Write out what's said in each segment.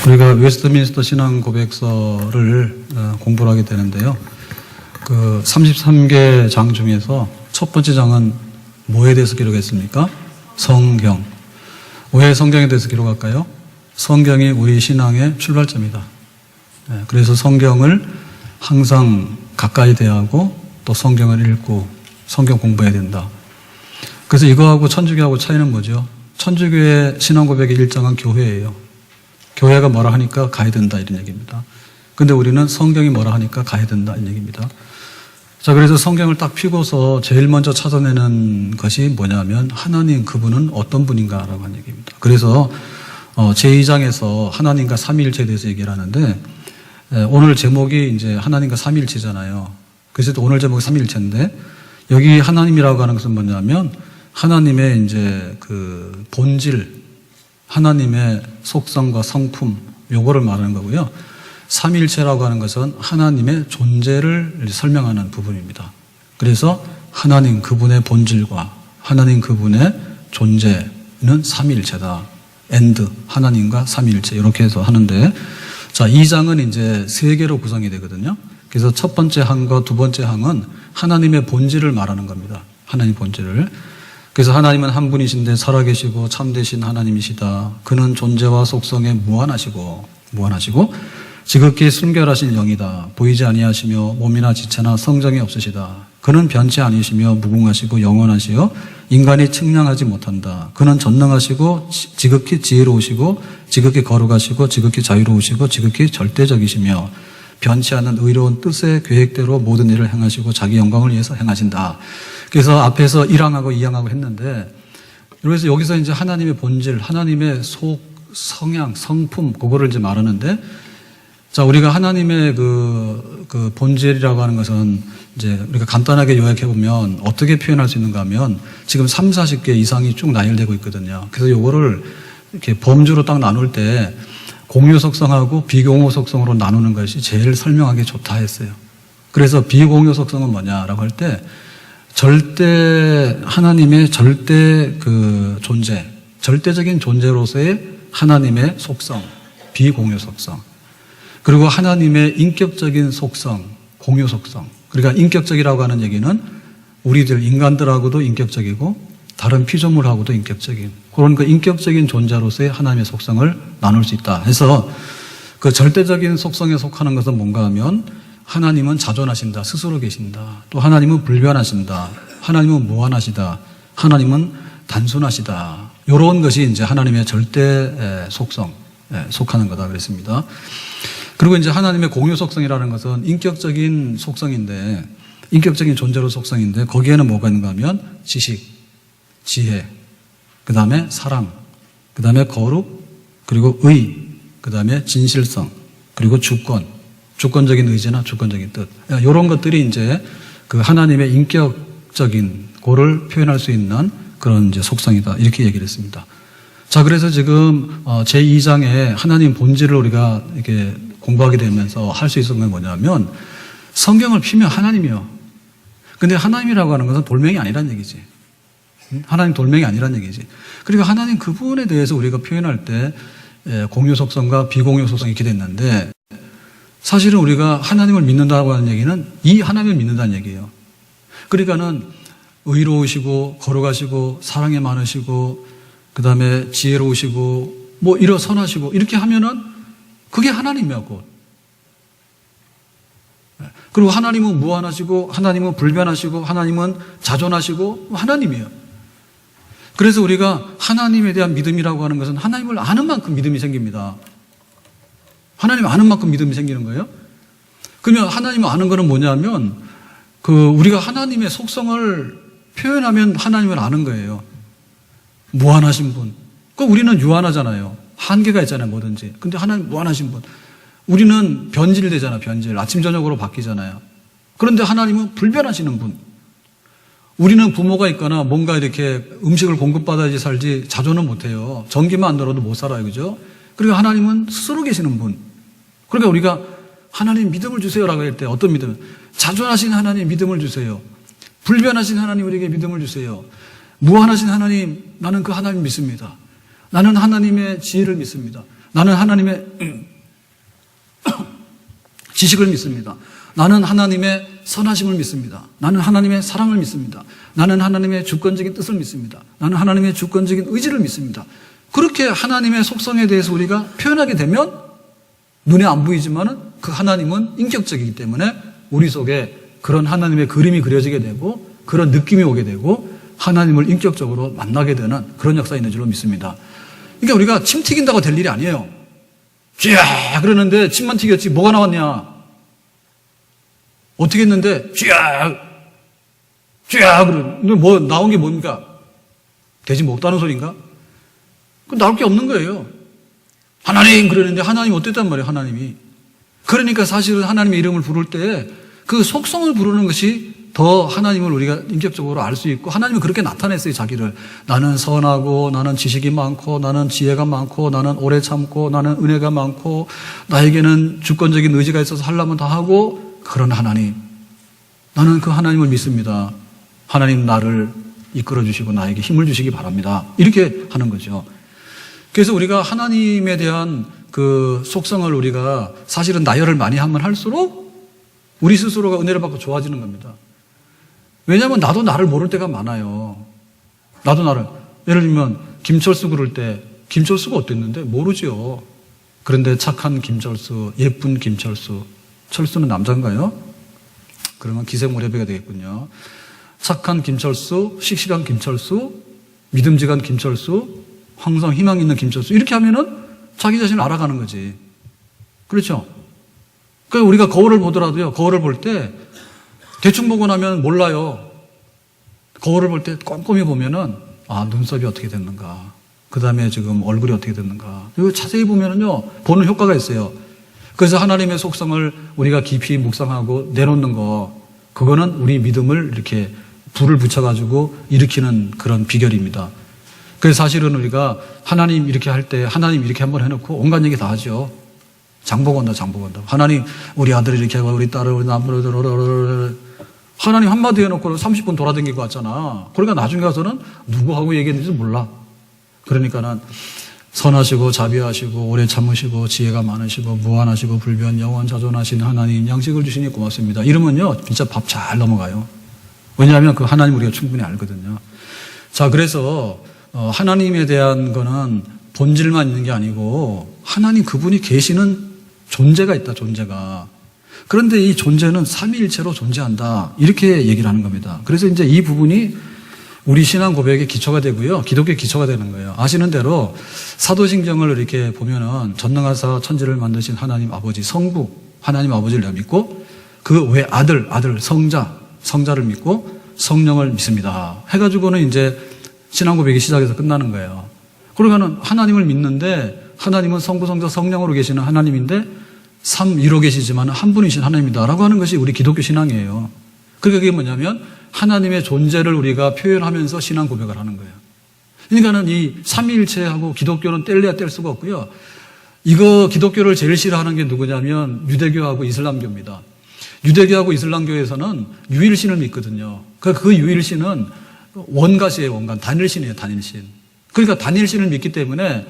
우리가 웨스트민스터 신앙 고백서를 공부를 하게 되는데요. 그 33개 장 중에서 첫 번째 장은 뭐에 대해서 기록했습니까? 성경. 왜 성경에 대해서 기록할까요? 성경이 우리 신앙의 출발점이다. 그래서 성경을 항상 가까이 대하고 또 성경을 읽고 성경 공부해야 된다. 그래서 이거하고 천주교하고 차이는 뭐죠? 천주교의 신앙 고백의 1장은 교회예요. 교회가 뭐라 하니까 가야 된다 이런 얘기입니다. 근데 우리는 성경이 뭐라 하니까 가야 된다 이런 얘기입니다. 자, 그래서 성경을 딱 펴고서 제일 먼저 찾아내는 것이 뭐냐면 하나님 그분은 어떤 분인가라고 하는 얘기입니다. 그래서 제2장에서 하나님과 삼위일체에 대해서 얘기를 하는데 오늘 제목이 이제 하나님과 삼위일체잖아요. 그래서 오늘 제목이 삼위일체인데 여기 하나님이라고 하는 것은 뭐냐면 하나님의 이제 그 본질, 하나님의 속성과 성품 요거를 말하는 거고요. 삼위일체라고 하는 것은 하나님의 존재를 설명하는 부분입니다. 그래서 하나님 그분의 본질과 하나님 그분의 존재는 삼위일체다. and 하나님과 삼위일체 이렇게 해서 하는데 자, 2장은 이제 3개로 구성이 되거든요. 그래서 첫 번째 항과 두 번째 항은 하나님의 본질을 말하는 겁니다. 하나님 본질을. 그래서 하나님은 한 분이신데 살아계시고 참되신 하나님이시다. 그는 존재와 속성에 무한하시고 지극히 순결하신 영이다. 보이지 아니하시며 몸이나 지체나 성정이 없으시다. 그는 변치 아니시며 무궁하시고 영원하시요 인간이 측량하지 못한다. 그는 전능하시고 지극히 지혜로우시고 지극히 거룩하시고 지극히 자유로우시고 지극히 절대적이시며 변치 않는 의로운 뜻의 계획대로 모든 일을 행하시고 자기 영광을 위해서 행하신다. 그래서 앞에서 1항하고 2항하고 했는데 그래서 여기서 이제 하나님의 본질, 하나님의 속, 성향, 성품 그거를 이제 말하는데 자, 우리가 하나님의 그 본질이라고 하는 것은 이제 우리가 간단하게 요약해 보면 어떻게 표현할 수 있는가 하면 지금 3, 40개 이상이 쭉 나열되고 있거든요. 그래서 요거를 이렇게 범주로 딱 나눌 때 공유 속성하고 비공유 속성으로 나누는 것이 제일 설명하기 좋다 했어요. 그래서 비공유 속성은 뭐냐라고 할 때 하나님의 절대 그 존재, 절대적인 존재로서의 하나님의 속성, 비공유 속성. 그리고 하나님의 인격적인 속성, 공유 속성. 그러니까 인격적이라고 하는 얘기는 우리들 인간들하고도 인격적이고 다른 피조물하고도 인격적인 그런 그 인격적인 존재로서의 하나님의 속성을 나눌 수 있다 해서 그 절대적인 속성에 속하는 것은 뭔가 하면 하나님은 자존하신다, 스스로 계신다. 또 하나님은 불변하신다. 하나님은 무한하시다. 하나님은 단순하시다. 이런 것이 이제 하나님의 절대 속성 속하는 거다 그랬습니다. 그리고 이제 하나님의 공유 속성이라는 것은 인격적인 속성인데, 인격적인 존재로 속성인데, 거기에는 뭐가 있는가 하면 지식, 지혜, 그 다음에 사랑, 그 다음에 거룩, 그리고 의, 그 다음에 진실성, 그리고 주권적인 의지나 주권적인 뜻. 이런 것들이 이제 그 하나님의 인격적인 고를 표현할 수 있는 그런 이제 속성이다. 이렇게 얘기를 했습니다. 자, 그래서 지금 제2장에 하나님 본질을 우리가 이렇게 공부하게 되면서 할 수 있었던 건 뭐냐면 성경을 피면 하나님이요. 근데 하나님이라고 하는 것은 돌멩이 아니란 얘기지. 하나님 돌멩이 아니란 얘기지. 그러니까 하나님 그분에 대해서 우리가 표현할 때 공유 속성과 비공유 속성이 이렇게 됐는데 사실은 우리가 하나님을 믿는다고 하는 얘기는 이 하나님을 믿는다는 얘기예요. 그러니까는 의로우시고 거룩하시고 사랑이 많으시고 그 다음에 지혜로우시고 뭐 이런 선하시고 이렇게 하면은 그게 하나님이야 곧. 그리고 하나님은 무한하시고 하나님은 불변하시고 하나님은 자존하시고 하나님이에요. 그래서 우리가 하나님에 대한 믿음이라고 하는 것은 하나님을 아는 만큼 믿음이 생깁니다. 하나님을 아는 만큼 믿음이 생기는 거예요. 그러면 하나님을 아는 거는 뭐냐면 우리가 하나님의 속성을 표현하면 하나님을 아는 거예요. 무한하신 분. 우리는 유한하잖아요. 한계가 있잖아요, 뭐든지. 근데 하나님 무한하신 분. 우리는 변질되잖아, 변질. 아침, 저녁으로 바뀌잖아요. 그런데 하나님은 불변하시는 분. 우리는 부모가 있거나 뭔가 이렇게 음식을 공급받아야지 살지 자존은 못해요. 전기만 안 들어도 못 살아요, 그죠? 그리고 하나님은 스스로 계시는 분. 그러니까 우리가 하나님 믿음을 주세요라고 할 때 어떤 믿음? 자존하신 하나님 믿음을 주세요. 불변하신 하나님 우리에게 믿음을 주세요. 무한하신 하나님, 나는 그 하나님 믿습니다. 나는 하나님의 지혜를 믿습니다. 나는 하나님의 지식을 믿습니다. 나는 하나님의 선하심을 믿습니다. 나는 하나님의 사랑을 믿습니다. 나는 하나님의 주권적인 뜻을 믿습니다. 나는 하나님의 주권적인 의지를 믿습니다. 그렇게 하나님의 속성에 대해서 우리가 표현하게 되면 눈에 안 보이지만은 그 하나님은 인격적이기 때문에 우리 속에 그런 하나님의 그림이 그려지게 되고 그런 느낌이 오게 되고 하나님을 인격적으로 만나게 되는 그런 역사가 있는 줄로 믿습니다. 그러니까 우리가 침 튀긴다고 될 일이 아니에요. 쥐야 그러는데 침만 튀겼지 뭐가 나왔냐? 어떻게 했는데 쥐야 그러는데 뭐 나온 게 뭡니까? 돼지 먹다는 소리인가? 그 나올 게 없는 거예요. 하나님 그러는데 하나님 어땠단 말이에요, 하나님이. 그러니까 사실은 하나님의 이름을 부를 때 그 속성을 부르는 것이 더 하나님을 우리가 인격적으로 알 수 있고 하나님은 그렇게 나타냈어요, 자기를. 나는 선하고 나는 지식이 많고 나는 지혜가 많고 나는 오래 참고 나는 은혜가 많고 나에게는 주권적인 의지가 있어서 하려면 다 하고 그런 하나님. 나는 그 하나님을 믿습니다. 하나님 나를 이끌어 주시고 나에게 힘을 주시기 바랍니다. 이렇게 하는 거죠. 그래서 우리가 하나님에 대한 그 속성을 우리가 사실은 나열을 많이 하면 할수록 우리 스스로가 은혜를 받고 좋아지는 겁니다. 왜냐하면 나도 나를 모를 때가 많아요. 나도 나를. 예를 들면 김철수 그럴 때 김철수가 어땠는데 모르죠. 그런데 착한 김철수, 예쁜 김철수. 철수는 남자인가요? 그러면 기생오래비가 되겠군요. 착한 김철수, 씩씩한 김철수, 믿음직한 김철수, 항상 희망 있는 김철수. 이렇게 하면은 자기 자신을 알아가는 거지. 그렇죠? 그러니까 우리가 거울을 보더라도요, 거울을 볼 때 대충 보고 나면 몰라요. 거울을 볼 때 꼼꼼히 보면은, 아, 눈썹이 어떻게 됐는가. 그 다음에 지금 얼굴이 어떻게 됐는가. 이거 자세히 보면은요, 보는 효과가 있어요. 그래서 하나님의 속성을 우리가 깊이 묵상하고 내놓는 거, 그거는 우리 믿음을 이렇게 불을 붙여가지고 일으키는 그런 비결입니다. 그래서 사실은 우리가 하나님 이렇게 할 때 하나님 이렇게 한번 해놓고 온갖 얘기 다 하죠. 장복 온다. 하나님 우리 아들이 이렇게 하고 우리 딸을 우리 남편을 하나님 한마디 해놓고 30분 돌아다니고 왔잖아. 그러니까 나중에 가서는 누구하고 얘기했는지 몰라. 그러니까는 선하시고 자비하시고 오래 참으시고 지혜가 많으시고 무한하시고 불변 영원 자존하신 하나님 양식을 주시니 고맙습니다. 이러면요 진짜 밥 잘 넘어가요. 왜냐하면 그 하나님 우리가 충분히 알거든요. 자, 그래서 하나님에 대한 거는 본질만 있는 게 아니고 하나님 그분이 계시는 존재가 있다, 존재가. 그런데 이 존재는 삼위일체로 존재한다. 이렇게 얘기를 하는 겁니다. 그래서 이제 이 부분이 우리 신앙 고백의 기초가 되고요. 기독교의 기초가 되는 거예요. 아시는 대로 사도신경을 이렇게 보면은 전능하사 천지를 만드신 하나님 아버지, 성부, 하나님 아버지를 내가 믿고 그 외 아들, 성자를 믿고 성령을 믿습니다. 해가지고는 이제 신앙 고백이 시작해서 끝나는 거예요. 그러면은 하나님을 믿는데 하나님은 성부, 성자, 성령으로 계시는 하나님인데 삼위로 계시지만 한 분이신 하나님이다라고 하는 것이 우리 기독교 신앙이에요. 그러니까 그게 뭐냐면 하나님의 존재를 우리가 표현하면서 신앙 고백을 하는 거예요. 그러니까는 이 삼위일체하고 기독교는 뗄래야 뗄 수가 없고요. 이거 기독교를 제일 싫어하는 게 누구냐면 유대교하고 이슬람교입니다. 유대교하고 이슬람교에서는 유일신을 믿거든요. 그 유일신은 원갓이에요, 원갓. 단일신이에요, 단일신. 그러니까 단일신을 믿기 때문에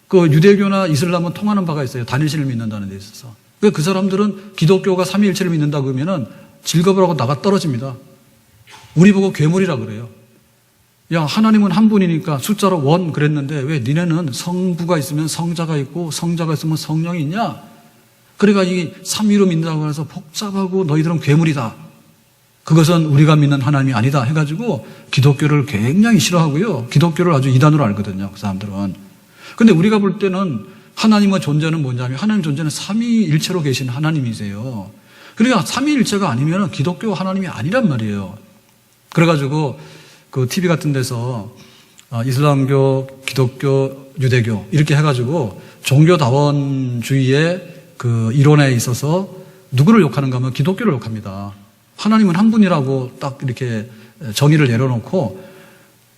그 유대교나 이슬람은 통하는 바가 있어요. 단일신을 믿는다는 데 있어서. 그러니까 그 사람들은 기독교가 삼위일체를 믿는다 그러면은 즐거우라고 나가 떨어집니다. 우리 보고 괴물이라 그래요. 야, 하나님은 한 분이니까 숫자로 원 그랬는데 왜 니네는 성부가 있으면 성자가 있고 성자가 있으면 성령이 있냐? 그러니까 이 삼위로 믿는다고 해서 복잡하고 너희들은 괴물이다. 그것은 우리가 믿는 하나님이 아니다 해가지고 기독교를 굉장히 싫어하고요. 기독교를 아주 이단으로 알거든요. 그 사람들은. 근데 우리가 볼 때는 하나님의 존재는 뭐냐면 하나님 존재는 삼위일체로 계신 하나님이세요. 그러니까 삼위일체가 아니면 기독교 하나님이 아니란 말이에요. 그래가지고 그 TV 같은 데서 이슬람교, 기독교, 유대교 이렇게 해가지고 종교다원주의의 그 이론에 있어서 누구를 욕하는가 하면 기독교를 욕합니다. 하나님은 한 분이라고 딱 이렇게 정의를 내려놓고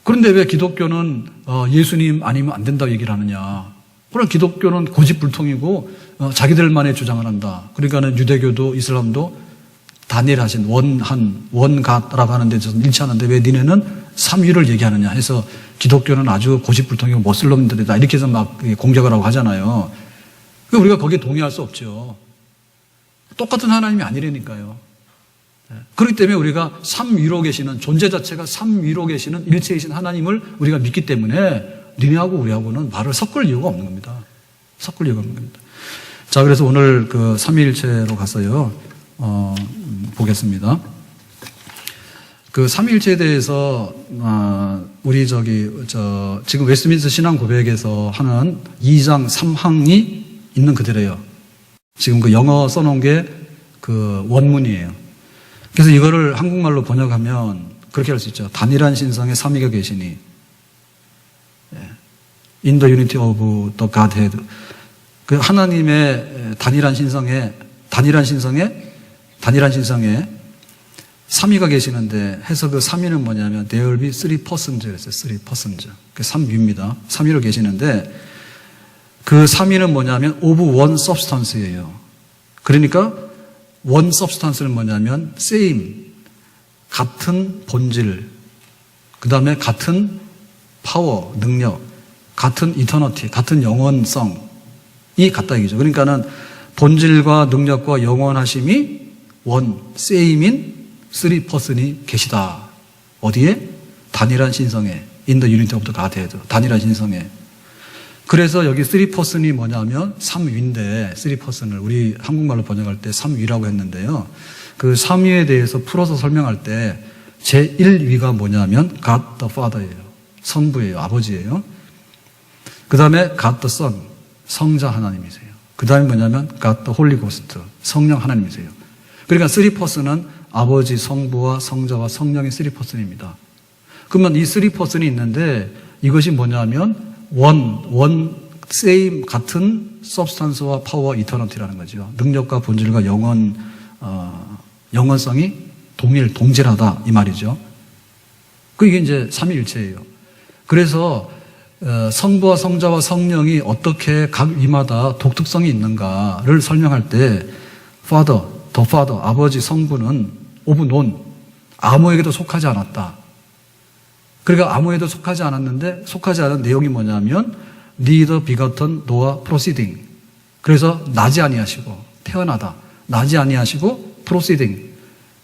그런데 왜 기독교는 예수님 아니면 안 된다고 얘기를 하느냐. 그러나 기독교는 고집불통이고 자기들만의 주장을 한다. 그러니까는 유대교도 이슬람도 단일하신 원갓라고 하는데 저는 일치하는데 왜 니네는 삼위를 얘기하느냐 해서 기독교는 아주 고집불통이고 못쓸놈들이다 이렇게 해서 막 공격을 하고 하잖아요. 우리가 거기에 동의할 수 없죠. 똑같은 하나님이 아니라니까요. 그렇기 때문에 우리가 삼위로 계시는 존재 자체가 삼위로 계시는 일체이신 하나님을 우리가 믿기 때문에 니네하고 우리하고는 말을 섞을 이유가 없는 겁니다. 섞을 이유가 없는 겁니다. 자, 그래서 오늘 그 삼위일체로 가서요. 보겠습니다. 그 삼위일체에 대해서 우리 지금 웨스트민스터 신앙 고백에서 하는 2장 3항이 있는 그대로예요. 지금 그 영어 써놓은 게 그 원문이에요. 그래서 이거를 한국말로 번역하면 그렇게 할 수 있죠. 단일한 신성에 삼위가 계시니 In the unity of the Godhead. 그 하나님의 단일한 신성에 삼위가 계시는데 해서 그 삼위는 뭐냐면 There will be three persons 그랬어요. Three persons. 그 삼위입니다. 삼위로 계시는데 그 삼위는 뭐냐면 of one substance예요. 그러니까 one substance는 뭐냐면 same, 같은 본질, 그 다음에 같은 파워, 능력, 같은 eternity, 같은 영원성이 같다 이거죠. 그러니까는 본질과 능력과 영원하심이 one, same인 three person이 계시다. 어디에? 단일한 신성에. In the unity of the Godhead. 단일한 신성에. 그래서 여기 three person이 뭐냐면 삼위인데 three person을 우리 한국말로 번역할 때 삼위라고 했는데요. 그 삼위에 대해서 풀어서 설명할 때 제1위가 뭐냐면 God the Father예요. 성부예요. 아버지예요. 그 다음에 God the Son. 성자 하나님이세요. 그 다음에 뭐냐면 God the Holy Ghost. 성령 하나님이세요. 그러니까 three person은 아버지, 성부와 성자와 성령의 three person입니다. 그러면 이 three person이 있는데 이것이 뭐냐면 one, same, 같은 substance와 power, eternity라는 거죠. 능력과 본질과 영원성이 동질하다 이 말이죠. 그게 이제 삼위일체예요. 그래서 성부와 성자와 성령이 어떻게 각 위마다 독특성이 있는가를 설명할 때 Father, the Father, 아버지 성부는 of none, 아무에게도 속하지 않았다. 그러니까 아무에도 속하지 않았는데 속하지 않은 내용이 뭐냐면 neither begotten nor proceeding. 그래서 나지 아니하시고 태어나다. 나지 아니하시고 proceeding.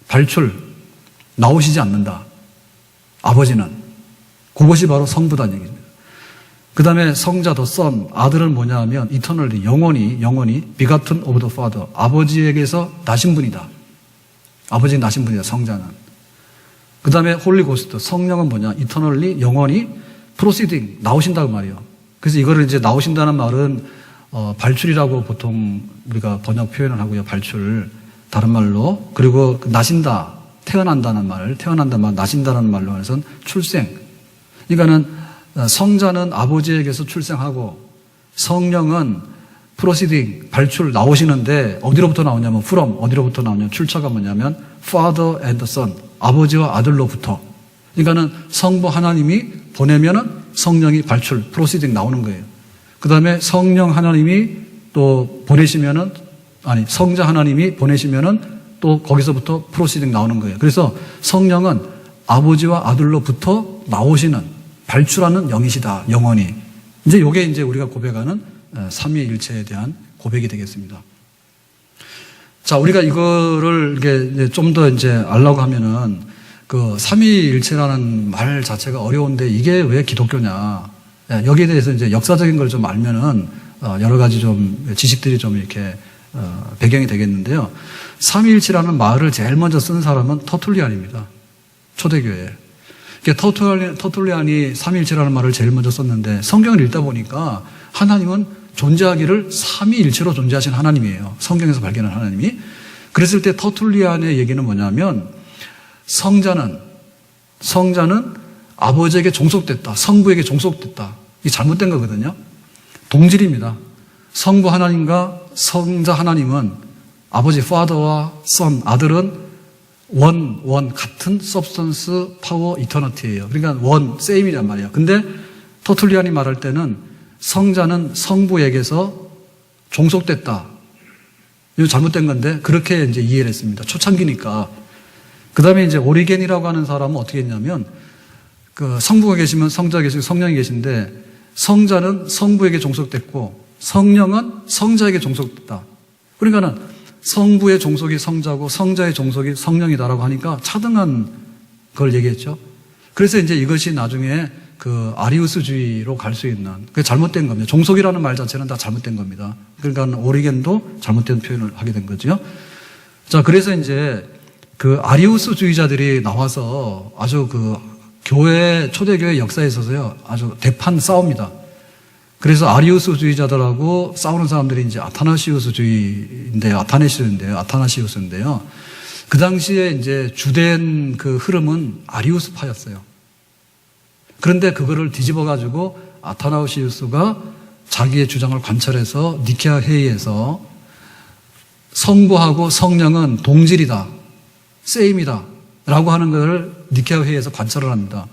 발출. 나오시지 않는다. 아버지는. 그것이 바로 성부다는 얘기입니다. 그 다음에 성자 the Son. 아들은 뭐냐면 eternally 영원히 begotten of the Father. 아버지에게서 나신 분이다. 아버지 나신 분이다. 성자는. 그 다음에 홀리 고스트, 성령은 뭐냐? 이터널리, 영원히, 프로시딩, 나오신다고 말이에요. 그래서 이거를 이제 나오신다는 말은, 발출이라고 보통 우리가 번역 표현을 하고요. 발출. 다른 말로. 그리고 나신다, 태어난다는 말, 나신다는 말로 해서는 출생. 그러니까는 성자는 아버지에게서 출생하고, 성령은 프로시딩, 발출, 나오시는데, 어디로부터 나오냐면, from, 어디로부터 나오냐면, 출처가 뭐냐면, father and son. 아버지와 아들로부터. 그러니까는 성부 하나님이 보내면은 성령이 발출, 프로시딩 나오는 거예요. 그 다음에 성령 하나님이 또 보내시면은, 성자 하나님이 보내시면은 또 거기서부터 프로시딩 나오는 거예요. 그래서 성령은 아버지와 아들로부터 나오시는, 발출하는 영이시다, 영원히. 이제 요게 이제 우리가 고백하는 삼위일체에 대한 고백이 되겠습니다. 자, 우리가 이거를 이게 좀 더 이제 알려고 하면은 그 삼위일체라는 말 자체가 어려운데 이게 왜 기독교냐. 여기에 대해서 이제 역사적인 걸 좀 알면은 여러 가지 좀 지식들이 좀 이렇게 배경이 되겠는데요. 삼위일체라는 말을 제일 먼저 쓴 사람은 터툴리안입니다. 초대교회. 터툴리안이 삼위일체라는 말을 제일 먼저 썼는데 성경을 읽다 보니까 하나님은 존재하기를 삼위일체로 존재하신 하나님이에요. 성경에서 발견한 하나님이. 그랬을 때 터툴리안의 얘기는 뭐냐면 성자는 아버지에게 종속됐다. 성부에게 종속됐다. 이게 잘못된 거거든요. 동질입니다. 성부 하나님과 성자 하나님은 아버지 father와 son, 아들은 one, 같은 substance, power, eternity예요. 그러니까 one, same이란 말이에요. 근데 터툴리안이 말할 때는 성자는 성부에게서 종속됐다. 이거 잘못된 건데 그렇게 이제 이해를 했습니다. 초창기니까. 그 다음에 이제 오리겐이라고 하는 사람은 어떻게 했냐면 그 성부가 계시면 성자가 계시고 성령이 계신데 성자는 성부에게 종속됐고 성령은 성자에게 종속됐다. 그러니까는 성부의 종속이 성자고 성자의 종속이 성령이다라고 하니까 차등한 걸 얘기했죠. 그래서 이제 이것이 나중에 그 아리우스주의로 갈 수 있는 그게 잘못된 겁니다. 종속이라는 말 자체는 다 잘못된 겁니다. 그러니까 오리겐도 잘못된 표현을 하게 된 거죠. 자, 그래서 이제 그 아리우스주의자들이 나와서 아주 그 교회 초대교회 역사에 있어서요 아주 대판 싸웁니다. 그래서 아리우스주의자들하고 싸우는 사람들이 이제 아타나시우스인데요. 그 당시에 이제 주된 그 흐름은 아리우스파였어요. 그런데 그거를 뒤집어가지고 아타나시우스가 자기의 주장을 관철해서 니케아 회의에서 성부하고 성령은 동질이다, 세임이다 라고 하는 것을 니케아 회의에서 관철을 합니다.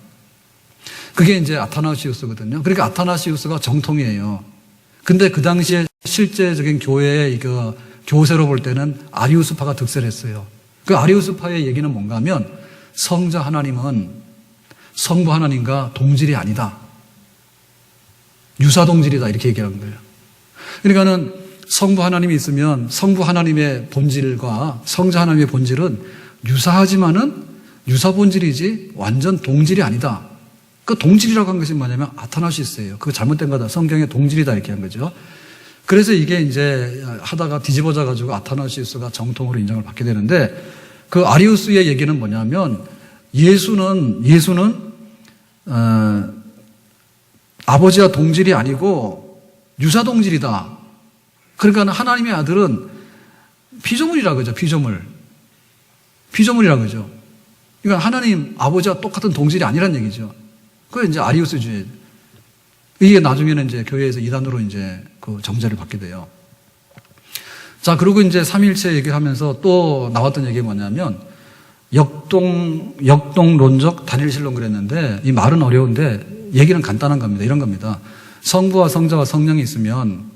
그게 이제 아타나시우스거든요. 그러니까 아타나시우스가 정통이에요. 근데 그 당시에 실제적인 교회의 이거 교세로 볼 때는 아리우스파가 득세를 했어요. 그 아리우스파의 얘기는 뭔가 하면 성자 하나님은 성부 하나님과 동질이 아니다. 유사동질이다. 이렇게 얘기하는 거예요. 그러니까는 성부 하나님이 있으면 성부 하나님의 본질과 성자 하나님의 본질은 유사하지만은 유사본질이지 완전 동질이 아니다. 그 동질이라고 한 것이 뭐냐면 아타나시스예요. 그거 잘못된 거다. 성경의 동질이다. 이렇게 한 거죠. 그래서 이게 이제 하다가 뒤집어져 가지고 아타나시스가 정통으로 인정을 받게 되는데 그 아리우스의 얘기는 뭐냐면 예수는 아버지와 동질이 아니고 유사동질이다. 그러니까 하나님의 아들은 피조물이라 그러죠. 피조물이라 그러죠. 그러니까 하나님 아버지와 똑같은 동질이 아니란 얘기죠. 그게 이제 아리우스주의. 이게 나중에는 이제 교회에서 이단으로 이제 그 정죄를 받게 돼요. 자, 그리고 이제 삼위일체 얘기하면서 또 나왔던 얘기가 뭐냐면 역동론적 단일신론 그랬는데 이 말은 어려운데 얘기는 간단한 겁니다. 이런 겁니다. 성부와 성자와 성령이 있으면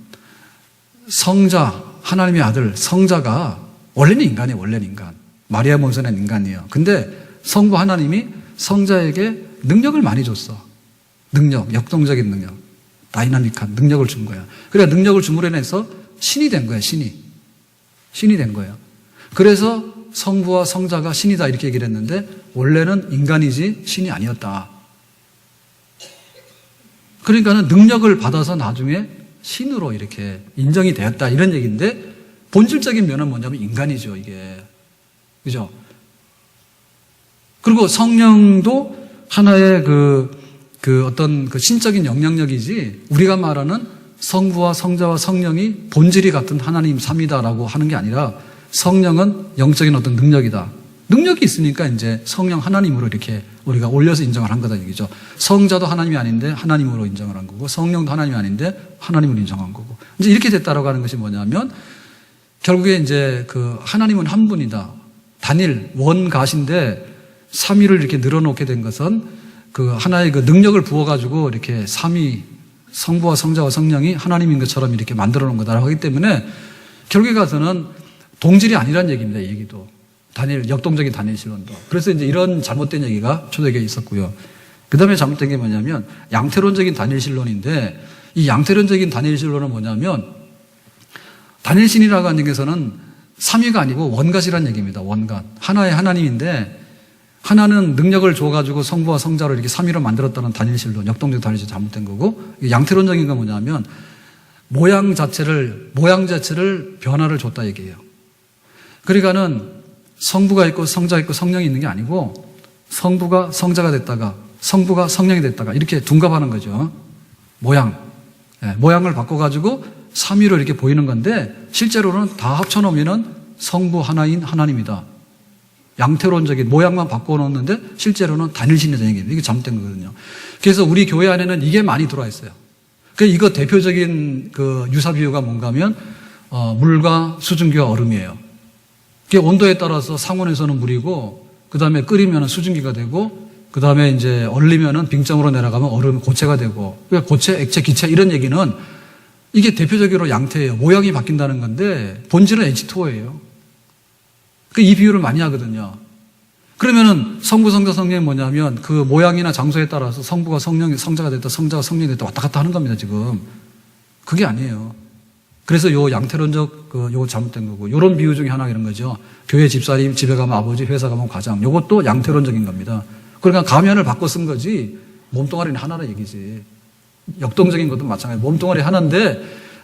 성자, 하나님의 아들, 성자가 원래는 인간이에요. 원래는 인간. 마리아 본선은 인간이에요. 근데 성부 하나님이 성자에게 능력을 많이 줬어. 능력, 역동적인 능력, 다이나믹한 능력을 준 거야. 그러니까 능력을 줌으로 인해서 신이 된 거야. 신이 된 거예요. 그래서 성부와 성자가 신이다 이렇게 얘기를 했는데 원래는 인간이지 신이 아니었다. 그러니까는 능력을 받아서 나중에 신으로 이렇게 인정이 되었다 이런 얘기인데 본질적인 면은 뭐냐면 인간이죠. 이게 그죠? 그리고 성령도 하나의 그 어떤 그 신적인 영향력이지 우리가 말하는 성부와 성자와 성령이 본질이 같은 하나님 삼이다라고 하는 게 아니라 성령은 영적인 어떤 능력이다. 능력이 있으니까 이제 성령 하나님으로 이렇게 우리가 올려서 인정을 한 거다 얘기죠. 성자도 하나님이 아닌데 하나님으로 인정을 한 거고 성령도 하나님이 아닌데 하나님으로 인정한 거고 이제 이렇게 됐다라고 하는 것이 뭐냐면 결국에 이제 그 하나님은 한 분이다. 단일 원가신데 삼위를 이렇게 늘어놓게 된 것은 그 하나의 그 능력을 부어가지고 이렇게 삼위 성부와 성자와 성령이 하나님인 것처럼 이렇게 만들어 놓은 거다라고 하기 때문에 결국에 가서는 동질이 아니란 얘기입니다. 이 얘기도. 역동적인 단일신론도. 그래서 이제 이런 잘못된 얘기가 초대교회에 있었고요. 그 다음에 잘못된 게 뭐냐면 양태론적인 단일신론인데 이 양태론적인 단일신론은 뭐냐면 단일신이라고 하는 얘기에서는 삼위가 아니고 원갓이란 얘기입니다. 원갓. 하나의 하나님인데 하나는 능력을 줘가지고 성부와 성자를 이렇게 삼위로 만들었다는 단일신론, 역동적 단일신론 잘못된 거고 양태론적인 건 뭐냐면 모양 자체를 변화를 줬다 얘기예요. 그러니까는 성부가 있고 성자가 있고 성령이 있는 게 아니고 성부가 성자가 됐다가 성부가 성령이 됐다가 이렇게 둔갑하는 거죠. 모양을 바꿔가지고 삼위로 이렇게 보이는 건데 실제로는 다 합쳐놓으면 성부 하나인 하나님이다. 양태론적인 모양만 바꿔놓는데 실제로는 단일신이라는 얘기예요. 이게 잘못된 거거든요. 그래서 우리 교회 안에는 이게 많이 들어와 있어요. 이거 대표적인 그 유사 비유가 뭔가 하면 물과 수증기와 얼음이에요. 온도에 따라서 상온에서는 물이고 그 다음에 끓이면 수증기가 되고 그 다음에 이제 얼리면은 빙점으로 내려가면 얼음 고체가 되고 고체, 액체, 기체 이런 얘기는 이게 대표적으로 양태예요. 모양이 바뀐다는 건데 본질은 H2O예요. 이 비유를 많이 하거든요. 그러면은 성부, 성자, 성령이 뭐냐면 그 모양이나 장소에 따라서 성부가 성령이 성자가 됐다, 성자가 성령이 됐다 왔다 갔다 하는 겁니다, 지금. 그게 아니에요. 그래서 요 양태론적 요거 잘못된 거고, 요런 비유 중에 하나가 이런 거죠. 교회 집사님, 집에 가면 아버지, 회사 가면 과장. 요것도 양태론적인 겁니다. 그러니까 가면을 바꿔 쓴 거지 몸뚱아리는 하나라 얘기지. 역동적인 것도 마찬가지. 몸뚱아리 하나인데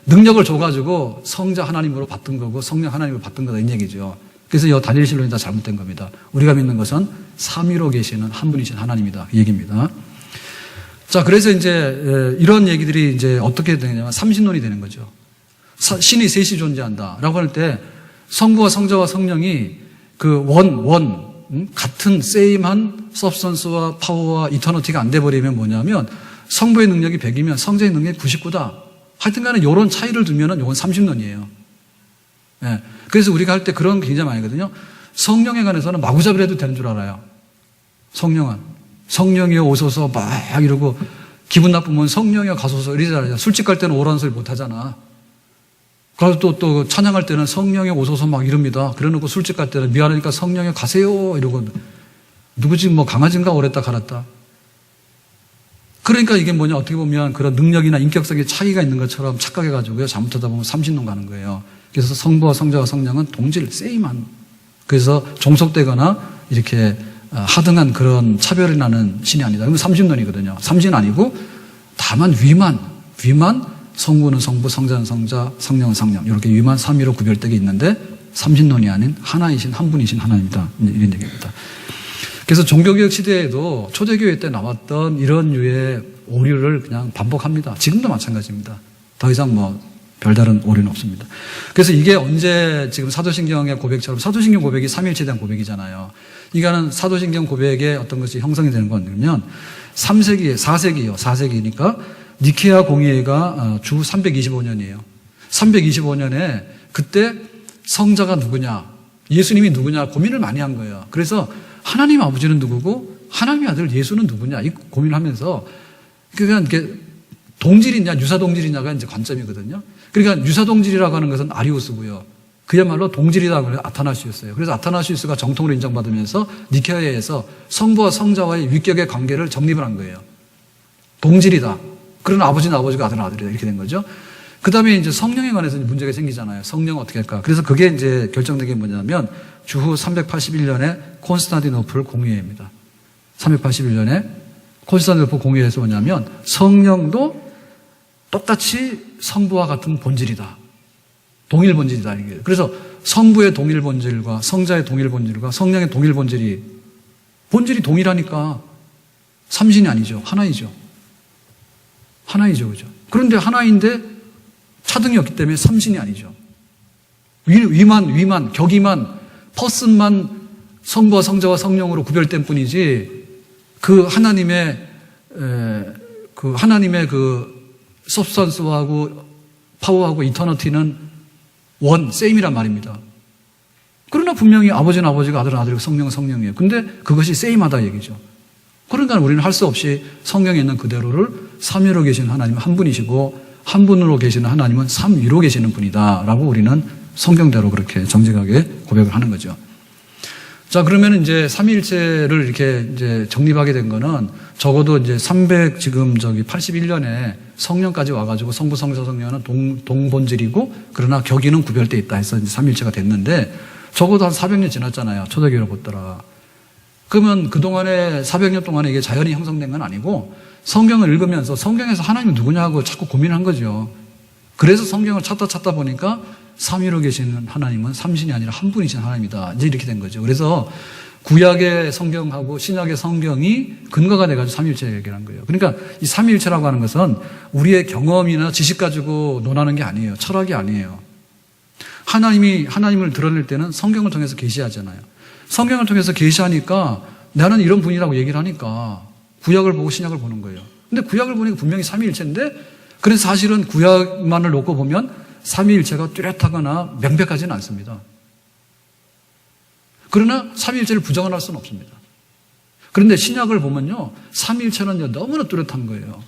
능력을 줘가지고 성자 하나님으로 받든 거고 성령 하나님으로 받든 거다 이 얘기죠. 그래서 이 다니엘 신론이 다 잘못된 겁니다. 우리가 믿는 것은 삼위로 계시는 한 분이신 하나님이다 이 얘기입니다. 자, 그래서 이제 이런 얘기들이 이제 어떻게 되냐면 삼신론이 되는 거죠. 신이 셋이 존재한다라고 할 때 성부와 성자와 성령이 그 같은 세임한 서브스턴스와 파워와 이터너티가 안 돼버리면 뭐냐면 성부의 능력이 100이면 성자의 능력이 99다. 하여튼 간에 이런 차이를 두면은 이건 삼신론이에요. 예. 그래서 우리가 할 때 그런 거 굉장히 많이 하거든요. 성령에 관해서는 마구잡이를 해도 되는 줄 알아요. 성령은. 성령이여 오소서 막 이러고 기분 나쁘면 성령이여 가소서 이러잖아요. 술집 갈 때는 오라는 소리 못 하잖아. 그래서 또 찬양할 때는 성령이여 오소서 막 이럽니다. 그래 놓고 술집 갈 때는 미안하니까 성령이여 가세요 이러고 누구지 뭐 강아지인가 오랬다 갈았다. 그러니까 이게 뭐냐 어떻게 보면 그런 능력이나 인격성의 차이가 있는 것처럼 착각해가지고요. 잘못하다 보면 삼신론 가는 거예요. 그래서 성부와 성자와 성령은 동질, 세임한. 그래서 종속되거나 이렇게 하등한 그런 차별이 나는 신이 아니다. 이건 삼신론이거든요. 삼신 아니고 다만 위만 성부는 성부, 성자는 성자, 성령은 성령. 이렇게 위만 삼위로 구별되게 있는데 삼신론이 아닌 하나이신 한 분이신 하나입니다. 이런 얘기입니다. 그래서 종교개혁 시대에도 초대교회 때 나왔던 이런 류의 오류를 그냥 반복합니다. 지금도 마찬가지입니다. 더 이상 뭐 별다른 오류는 없습니다. 그래서 이게 언제 지금 사도신경의 고백처럼 사도신경 고백이 삼위일체에 대한 고백이잖아요. 이거는 사도신경 고백의 어떤 것이 형성이 되는 거냐면 4세기니까 니케아 공의회가 주 325년이에요. 325년에 그때 성자가 누구냐, 예수님이 누구냐 고민을 많이 한 거예요. 그래서 하나님 아버지는 누구고 하나님의 아들 예수는 누구냐 이 고민을 하면서 그러니까 이게 동질이냐 유사동질이냐가 이제 관점이거든요. 그러니까 유사동질이라고 하는 것은 아리우스고요. 그야말로 동질이라고 하는 아타나시우스예요. 그래서 아타나시우스가 정통으로 인정받으면서 니케아에서 성부와 성자와의 위격의 관계를 정립을 한 거예요. 동질이다. 그러나 아버지는 아버지가 아들은 아들이다. 이렇게 된 거죠. 그 다음에 이제 성령에 관해서 문제가 생기잖아요. 성령은 어떻게 할까? 그래서 그게 이제 결정된 게 뭐냐면 주후 381년에 콘스탄티노플 공의회입니다. 381년에 콘스탄티노플 공의회에서 뭐냐면 성령도 똑같이 성부와 같은 본질이다. 동일 본질이다. 그래서 성부의 동일 본질과 성자의 동일 본질과 성령의 동일 본질이 동일하니까 삼신이 아니죠. 하나이죠. 그죠? 그런데 하나인데 차등이 없기 때문에 삼신이 아니죠. 위만, 격이만, 퍼슨만 성부와 성자와 성령으로 구별된 뿐이지 그 하나님의 서브스턴스하고 파워하고 이터너티는 세임이란 말입니다. 그러나 분명히 아버지는 아버지가 아들은 아들이고 성령은 성령이에요. 근데 그것이 세임하다 얘기죠. 그러니까 우리는 할 수 없이 성경에 있는 그대로를 삼위로 계시는 하나님은 한 분이시고 한 분으로 계시는 하나님은 삼위로 계시는 분이다 라고 우리는 성경대로 그렇게 정직하게 고백을 하는 거죠. 자, 그러면 이제 삼위일체를 이렇게 이제 정립하게 된 거는 적어도 이제 81년에 성령까지 와가지고 성부, 성자, 성령은 동본질이고 그러나 격이는 구별되어 있다 해서 이제 삼위일체가 됐는데 적어도 한 400년 지났잖아요. 초대교회로 보더라. 그러면 그동안에 400년 동안에 이게 자연히 형성된 건 아니고 성경을 읽으면서 성경에서 하나님이 누구냐고 자꾸 고민한 거죠. 그래서 성경을 찾다 보니까 삼위로 계시는 하나님은 삼신이 아니라 한 분이신 하나님이다. 이제 이렇게 된 거죠. 그래서 구약의 성경하고 신약의 성경이 근거가 돼가지고 삼위일체 얘기를 한 거예요. 그러니까 이 삼위일체라고 하는 것은 우리의 경험이나 지식 가지고 논하는 게 아니에요. 철학이 아니에요. 하나님을 드러낼 때는 성경을 통해서 계시하잖아요. 성경을 통해서 계시하니까 나는 이런 분이라고 얘기를 하니까 구약을 보고 신약을 보는 거예요. 근데 구약을 보니까 분명히 삼위일체인데 그래서 사실은 구약만을 놓고 보면 삼위일체가 뚜렷하거나 명백하지는 않습니다. 그러나 삼위일체를 부정을 할 수는 없습니다. 그런데 신약을 보면요, 삼위일체는 너무나 뚜렷한 거예요.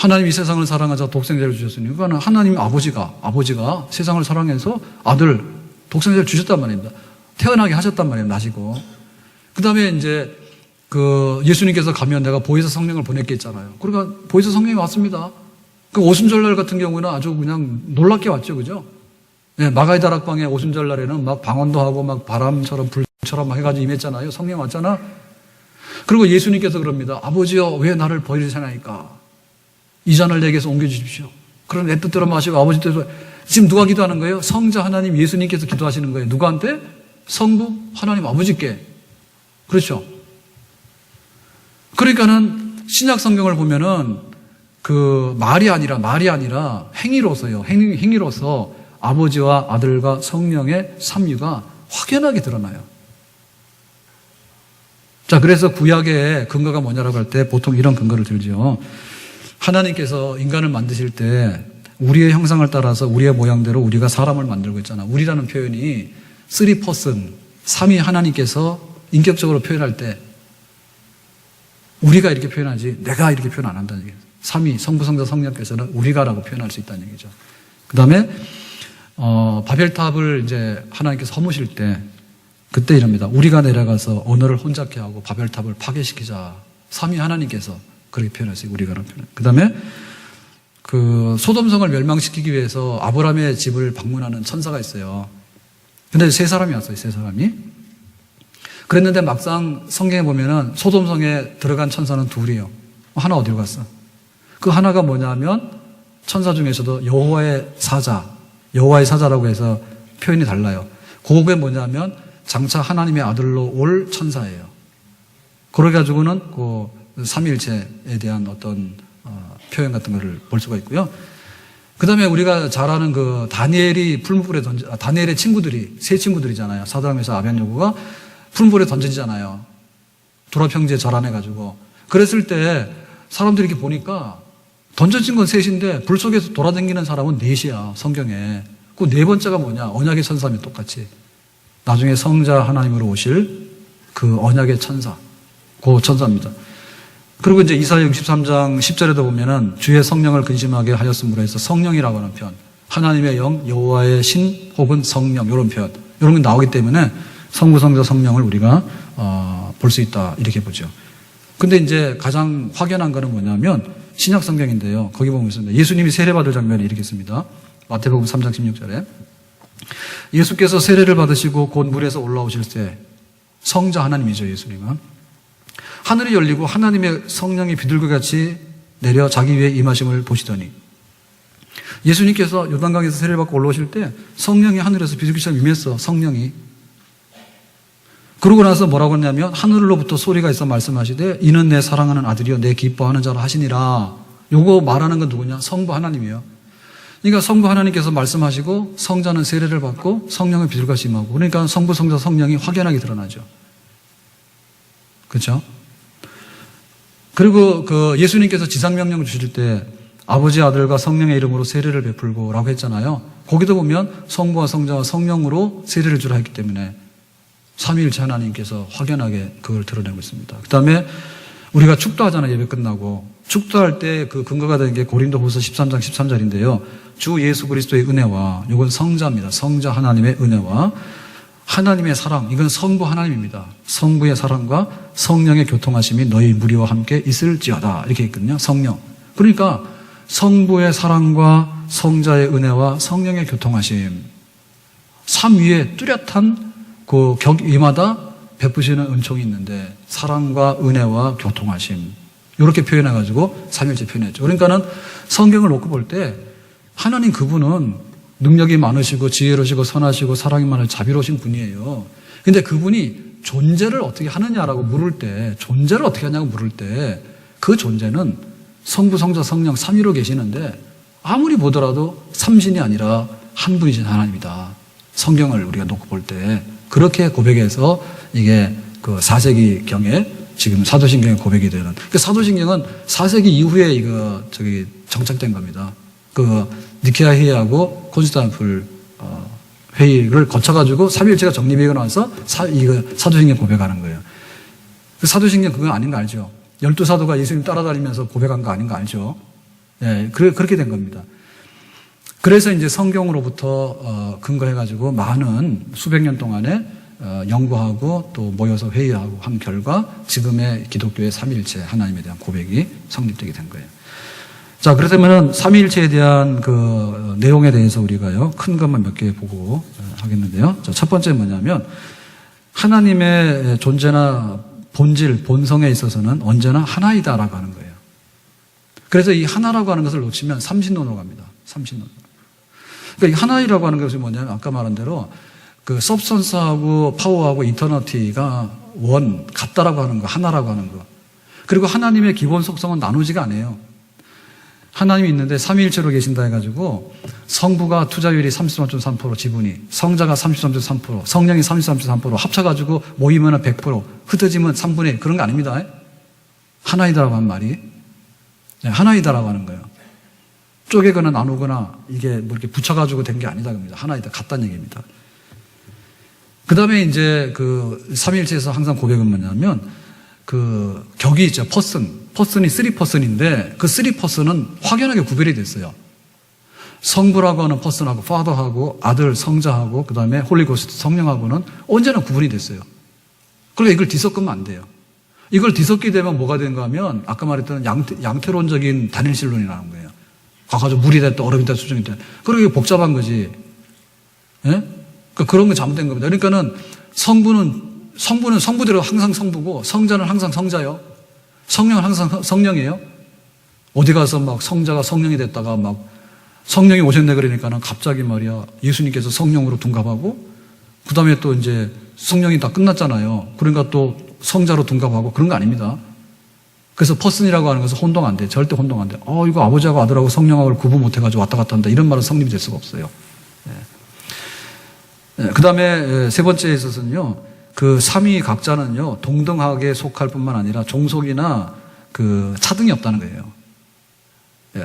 하나님이 세상을 사랑하자 독생자를 주셨으니 그거는 하나님 아버지가 세상을 사랑해서 아들 독생자를 주셨단 말입니다. 태어나게 하셨단 말이에요. 나시고. 그 다음에 이제 그 예수님께서 가면 내가 보혜사 성령을 보냈게 했잖아요. 그러니까 보혜사 성령이 왔습니다. 그 오순절날 같은 경우는 아주 그냥 놀랍게 왔죠. 그죠? 네, 마가의 다락방에 오순절날에는 막 방언도 하고 막 바람처럼 불처럼 막 해가지고 임했잖아요. 성령 왔잖아. 그리고 예수님께서 그럽니다. 아버지여 왜 나를 버리시나이까? 이 잔을 내게서 옮겨주십시오. 그런 내 뜻대로 마시고 아버지 뜻대로. 지금 누가 기도하는 거예요? 성자 하나님 예수님께서 기도하시는 거예요. 누구한테? 성부 하나님 아버지께. 그렇죠? 그러니까는 신약 성경을 보면은 그 말이 아니라 행위로서요. 행위로서 아버지와 아들과 성령의 삼위가 확연하게 드러나요. 자, 그래서 구약의 근거가 뭐냐라고 할 때 보통 이런 근거를 들죠. 하나님께서 인간을 만드실 때 우리의 형상을 따라서 우리의 모양대로 우리가 사람을 만들고 있잖아. 우리라는 표현이 3person, 3위 하나님께서 인격적으로 표현할 때 우리가 이렇게 표현하지 내가 이렇게 표현 안 한다는 얘기예요. 3위 성부, 성자, 성령께서는 우리가라고 표현할 수 있다는 얘기죠. 그 다음에 바벨탑을 이제 하나님께서 허무실 때 그때 이럽니다. 우리가 내려가서 언어를 혼잡케 하고 바벨탑을 파괴시키자. 3위 하나님께서 그렇게 표현하세요. 우리가라는 표현. 그 다음에 그 소돔성을 멸망시키기 위해서 아브라함의 집을 방문하는 천사가 있어요. 근데 세 사람이 왔어요. 세 사람이. 그랬는데 막상 성경에 보면은 소돔성에 들어간 천사는 둘이에요. 하나 어디로 갔어? 그 하나가 뭐냐면 천사 중에서도 여호와의 사자라고 해서 표현이 달라요. 그게 뭐냐면 장차 하나님의 아들로 올 천사예요. 그래가지고는 그 삼위일체에 대한 어떤 표현 같은 거를 볼 수가 있고요. 그 다음에 우리가 잘 아는 그 다니엘의 친구들이, 세 친구들이잖아요. 사드락메사 아벤노고가 풀물에 던져지잖아요. 도랍형제 절안해가지고. 그랬을 때 사람들이 이렇게 보니까 던져진 건 셋인데 불 속에서 돌아다니는 사람은 넷이야, 성경에. 그 네 번째가 뭐냐? 언약의 천사면 똑같이. 나중에 성자 하나님으로 오실 그 언약의 천사. 그 천사입니다. 그리고 이제 이사야 63장 10절에도 보면은 주의 성령을 근심하게 하였음으로 해서 성령이라고 하는 표현. 하나님의 영, 여호와의 신 혹은 성령, 이런 표현. 이런 게 나오기 때문에 성부, 성자, 성령을 우리가 볼 수 있다. 이렇게 보죠. 근데 이제 가장 확연한 거는 뭐냐면 신약 성경인데요. 거기 보면 있습니다. 예수님이 세례받을 장면이 이렇게 있습니다. 마태복음 3장 16절에 예수께서 세례를 받으시고 곧 물에서 올라오실 때 성자 하나님이죠. 예수님은 하늘이 열리고 하나님의 성령이 비둘기같이 내려 자기 위에 임하심을 보시더니 예수님께서 요단강에서 세례를 받고 올라오실 때 성령이 하늘에서 비둘기처럼 임했어. 성령이. 그러고 나서 뭐라고 했냐면 하늘로부터 소리가 있어 말씀하시되 이는 내 사랑하는 아들이요 내 기뻐하는 자라 하시니라. 요거 말하는 건 누구냐? 성부 하나님이에요. 그러니까 성부 하나님께서 말씀하시고 성자는 세례를 받고 성령은 비둘기같이 임하고 그러니까 성부, 성자, 성령이 확연하게 드러나죠. 그렇죠? 그리고 그 예수님께서 지상명령 주실 때 아버지, 아들과 성령의 이름으로 세례를 베풀고 라고 했잖아요. 거기도 보면 성부와 성자와 성령으로 세례를 주라 했기 때문에 삼위일체 하나님께서 확연하게 그걸 드러내고 있습니다. 그 다음에 우리가 축도하잖아요. 예배 끝나고. 축도할 때 그 근거가 되는 게 고린도후서 13장 13절인데요. 주 예수 그리스도의 은혜와 이건 성자입니다. 성자 하나님의 은혜와 하나님의 사랑, 이건 성부 하나님입니다. 성부의 사랑과 성령의 교통하심이 너희 무리와 함께 있을지어다. 이렇게 있거든요. 성령. 그러니까 성부의 사랑과 성자의 은혜와 성령의 교통하심. 삼위에 뚜렷한 그 격위마다 베푸시는 은총이 있는데 사랑과 은혜와 교통하심. 이렇게 표현해가지고 삼위일체 표현했죠. 그러니까는 성경을 놓고 볼 때 하나님 그분은 능력이 많으시고 지혜로우시고 선하시고 사랑이 많은 자비로우신 분이에요. 근데 그분이 존재를 어떻게 하느냐라고 물을 때, 존재를 어떻게 하냐고 물을 때 그 존재는 성부, 성자, 성령 삼위로 계시는데 아무리 보더라도 삼신이 아니라 한 분이신 하나님이다. 성경을 우리가 놓고 볼 때 그렇게 고백해서 이게 그 4세기경에 지금 사도신경의 고백이 되는. 그 사도신경은 4세기 이후에 이거 정착된 겁니다. 그 니케아 회의하고 콘스탄티노플 회의를 거쳐가지고 삼위일체가 정립이 나와서 사도신경 고백하는 거예요. 그 사도신경 그거 아닌 거 알죠? 12사도가 예수님 따라다니면서 고백한 거 아닌 거 알죠? 예, 그렇게 된 겁니다. 그래서 이제 성경으로부터 근거해가지고 많은 수백 년 동안에 연구하고 또 모여서 회의하고 한 결과 지금의 기독교의 삼위일체 하나님에 대한 고백이 성립되게 된 거예요. 자, 그렇다면은 삼위일체에 대한 그 내용에 대해서 우리가요 큰 것만 몇 개 보고 하겠는데요. 자, 첫 번째 뭐냐면 하나님의 존재나 본질, 본성에 있어서는 언제나 하나이다라고 하는 거예요. 그래서 이 하나라고 하는 것을 놓치면 삼신론으로 갑니다. 삼신론. 그러니까 이 하나이라고 하는 것이 뭐냐면 아까 말한 대로 그 서브스턴스하고 파워하고 이터너티가 원, 같다라고 하는 거, 하나라고 하는 거. 그리고 하나님의 기본 속성은 나누지가 않아요. 하나님이 있는데 삼위일체로 계신다 해가지고 성부가 투자율이 33.3%, 지분이 성자가 33.3%, 성령이 33.3% 합쳐가지고 모이면 100%, 흩어지면 3분의 1 그런 거 아닙니다. 하나이다라고 한 말이 하나이다라고 하는 거예요. 쪼개거나 나누거나 이게 뭐 이렇게 붙여가지고 된 게 아니다 겁니다. 하나이다, 같다는 얘기입니다. 그 다음에 이제 그 삼위일체에서 항상 고백은 뭐냐면 그 격이 있죠. 퍼슨이 3퍼슨인데 그 3퍼슨은 확연하게 구별이 됐어요. 성부라고 하는 퍼슨하고 파더하고 아들 성자하고 그 다음에 홀리고스트 성령하고는 언제나 구분이 됐어요. 그러니까 이걸 뒤섞으면 안 돼요. 이걸 뒤섞게 되면 뭐가 되는가 하면 아까 말했던 양태론적인 단일신론이라는 거예요. 가가지고 물이 됐다 얼음이 됐다 수정이 됐다. 그러게 복잡한 거지. 예? 그러니까 그런 게 잘못된 겁니다. 그러니까는 성부는 성부대로 항상 성부고 성자는 항상 성자요. 성령은 항상 성령이에요. 어디 가서 막 성자가 성령이 됐다가 막 성령이 오셨네 그러니까는 갑자기 말이야 예수님께서 성령으로 둔갑하고 그 다음에 또 이제 성령이 다 끝났잖아요. 그러니까 또 성자로 둔갑하고 그런 거 아닙니다. 그래서 퍼슨이라고 하는 것은 혼동 안 돼. 절대 혼동 안 돼. 이거 아버지하고 아들하고 성령하고 구분 못 해가지고 왔다 갔다 한다. 이런 말은 성립이 될 수가 없어요. 그 다음에 세 번째에 있어서는요, 그 삼위 각자는요, 동등하게 속할 뿐만 아니라 종속이나 그 차등이 없다는 거예요.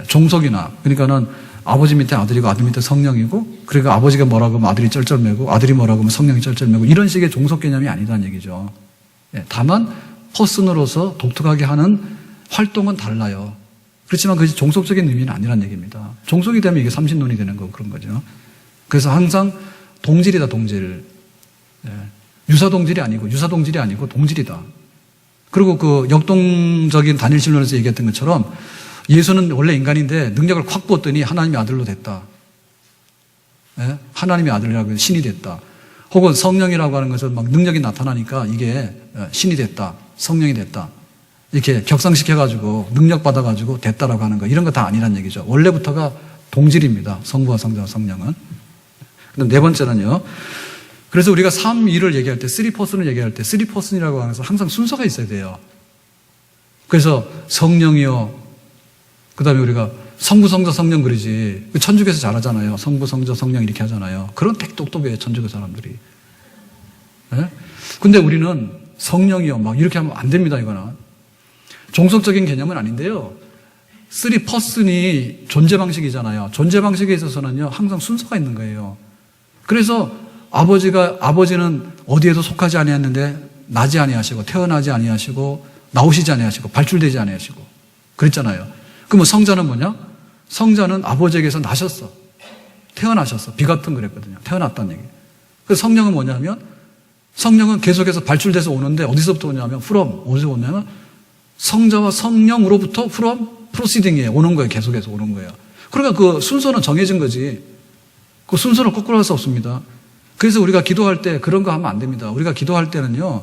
종속이나. 그러니까는 아버지 밑에 아들이고 아들 밑에 성령이고, 그러니까 아버지가 뭐라고 하면 아들이 쩔쩔매고, 아들이 뭐라고 하면 성령이 쩔쩔매고, 이런 식의 종속 개념이 아니다는 얘기죠. 다만, 퍼슨으로서 독특하게 하는 활동은 달라요. 그렇지만 그것이 종속적인 의미는 아니란 얘기입니다. 종속이 되면 이게 삼신론이 되는 거 그런 거죠. 그래서 항상 동질이다, 동질. 유사동질이 아니고 동질이다. 그리고 그 역동적인 단일신론에서 얘기했던 것처럼 예수는 원래 인간인데 능력을 확 부었더니 하나님의 아들로 됐다. 하나님의 아들이라고 해서 신이 됐다. 혹은 성령이라고 하는 것은 막 능력이 나타나니까 이게 신이 됐다. 성령이 됐다. 이렇게 격상시켜가지고 능력 받아가지고 됐다라고 하는 거. 이런 거 다 아니란 얘기죠. 원래부터가 동질입니다. 성부와 성자와 성령은. 그다음 네 번째는요. 그래서 우리가 삼위를 얘기할 때, 3퍼슨을 얘기할 때, 3퍼슨이라고 하면서 항상 순서가 있어야 돼요. 그래서 성령이요. 그 다음에 우리가 성부, 성자, 성령 그러지. 천주교에서 잘하잖아요. 성부, 성자, 성령 이렇게 하잖아요. 그런 데 똑똑해요. 천주교 사람들이. 근데 우리는 성령이요. 막 이렇게 하면 안 됩니다. 이거는. 종속적인 개념은 아닌데요. 3퍼슨이 존재 방식이잖아요. 존재 방식에 있어서는요. 항상 순서가 있는 거예요. 그래서 아버지는 어디에도 속하지 아니했는데 나지 아니하시고 태어나지 아니하시고 나오시지 아니하시고 발출되지 아니하시고 그랬잖아요. 그러면 성자는 뭐냐? 성자는 아버지에게서 나셨어. 태어나셨어. 비같은 그랬거든요. 태어났다는 얘기. 그래서 성령은 뭐냐면 성령은 계속해서 발출돼서 오는데 어디서부터 오냐면 어디서 오냐면 성자와 성령으로부터 proceeding이에요. 오는 거예요. 계속해서 오는 거예요. 그러니까 그 순서는 정해진 거지. 그 순서를 거꾸로 할 수 없습니다. 그래서 우리가 기도할 때 그런 거 하면 안 됩니다. 우리가 기도할 때는요,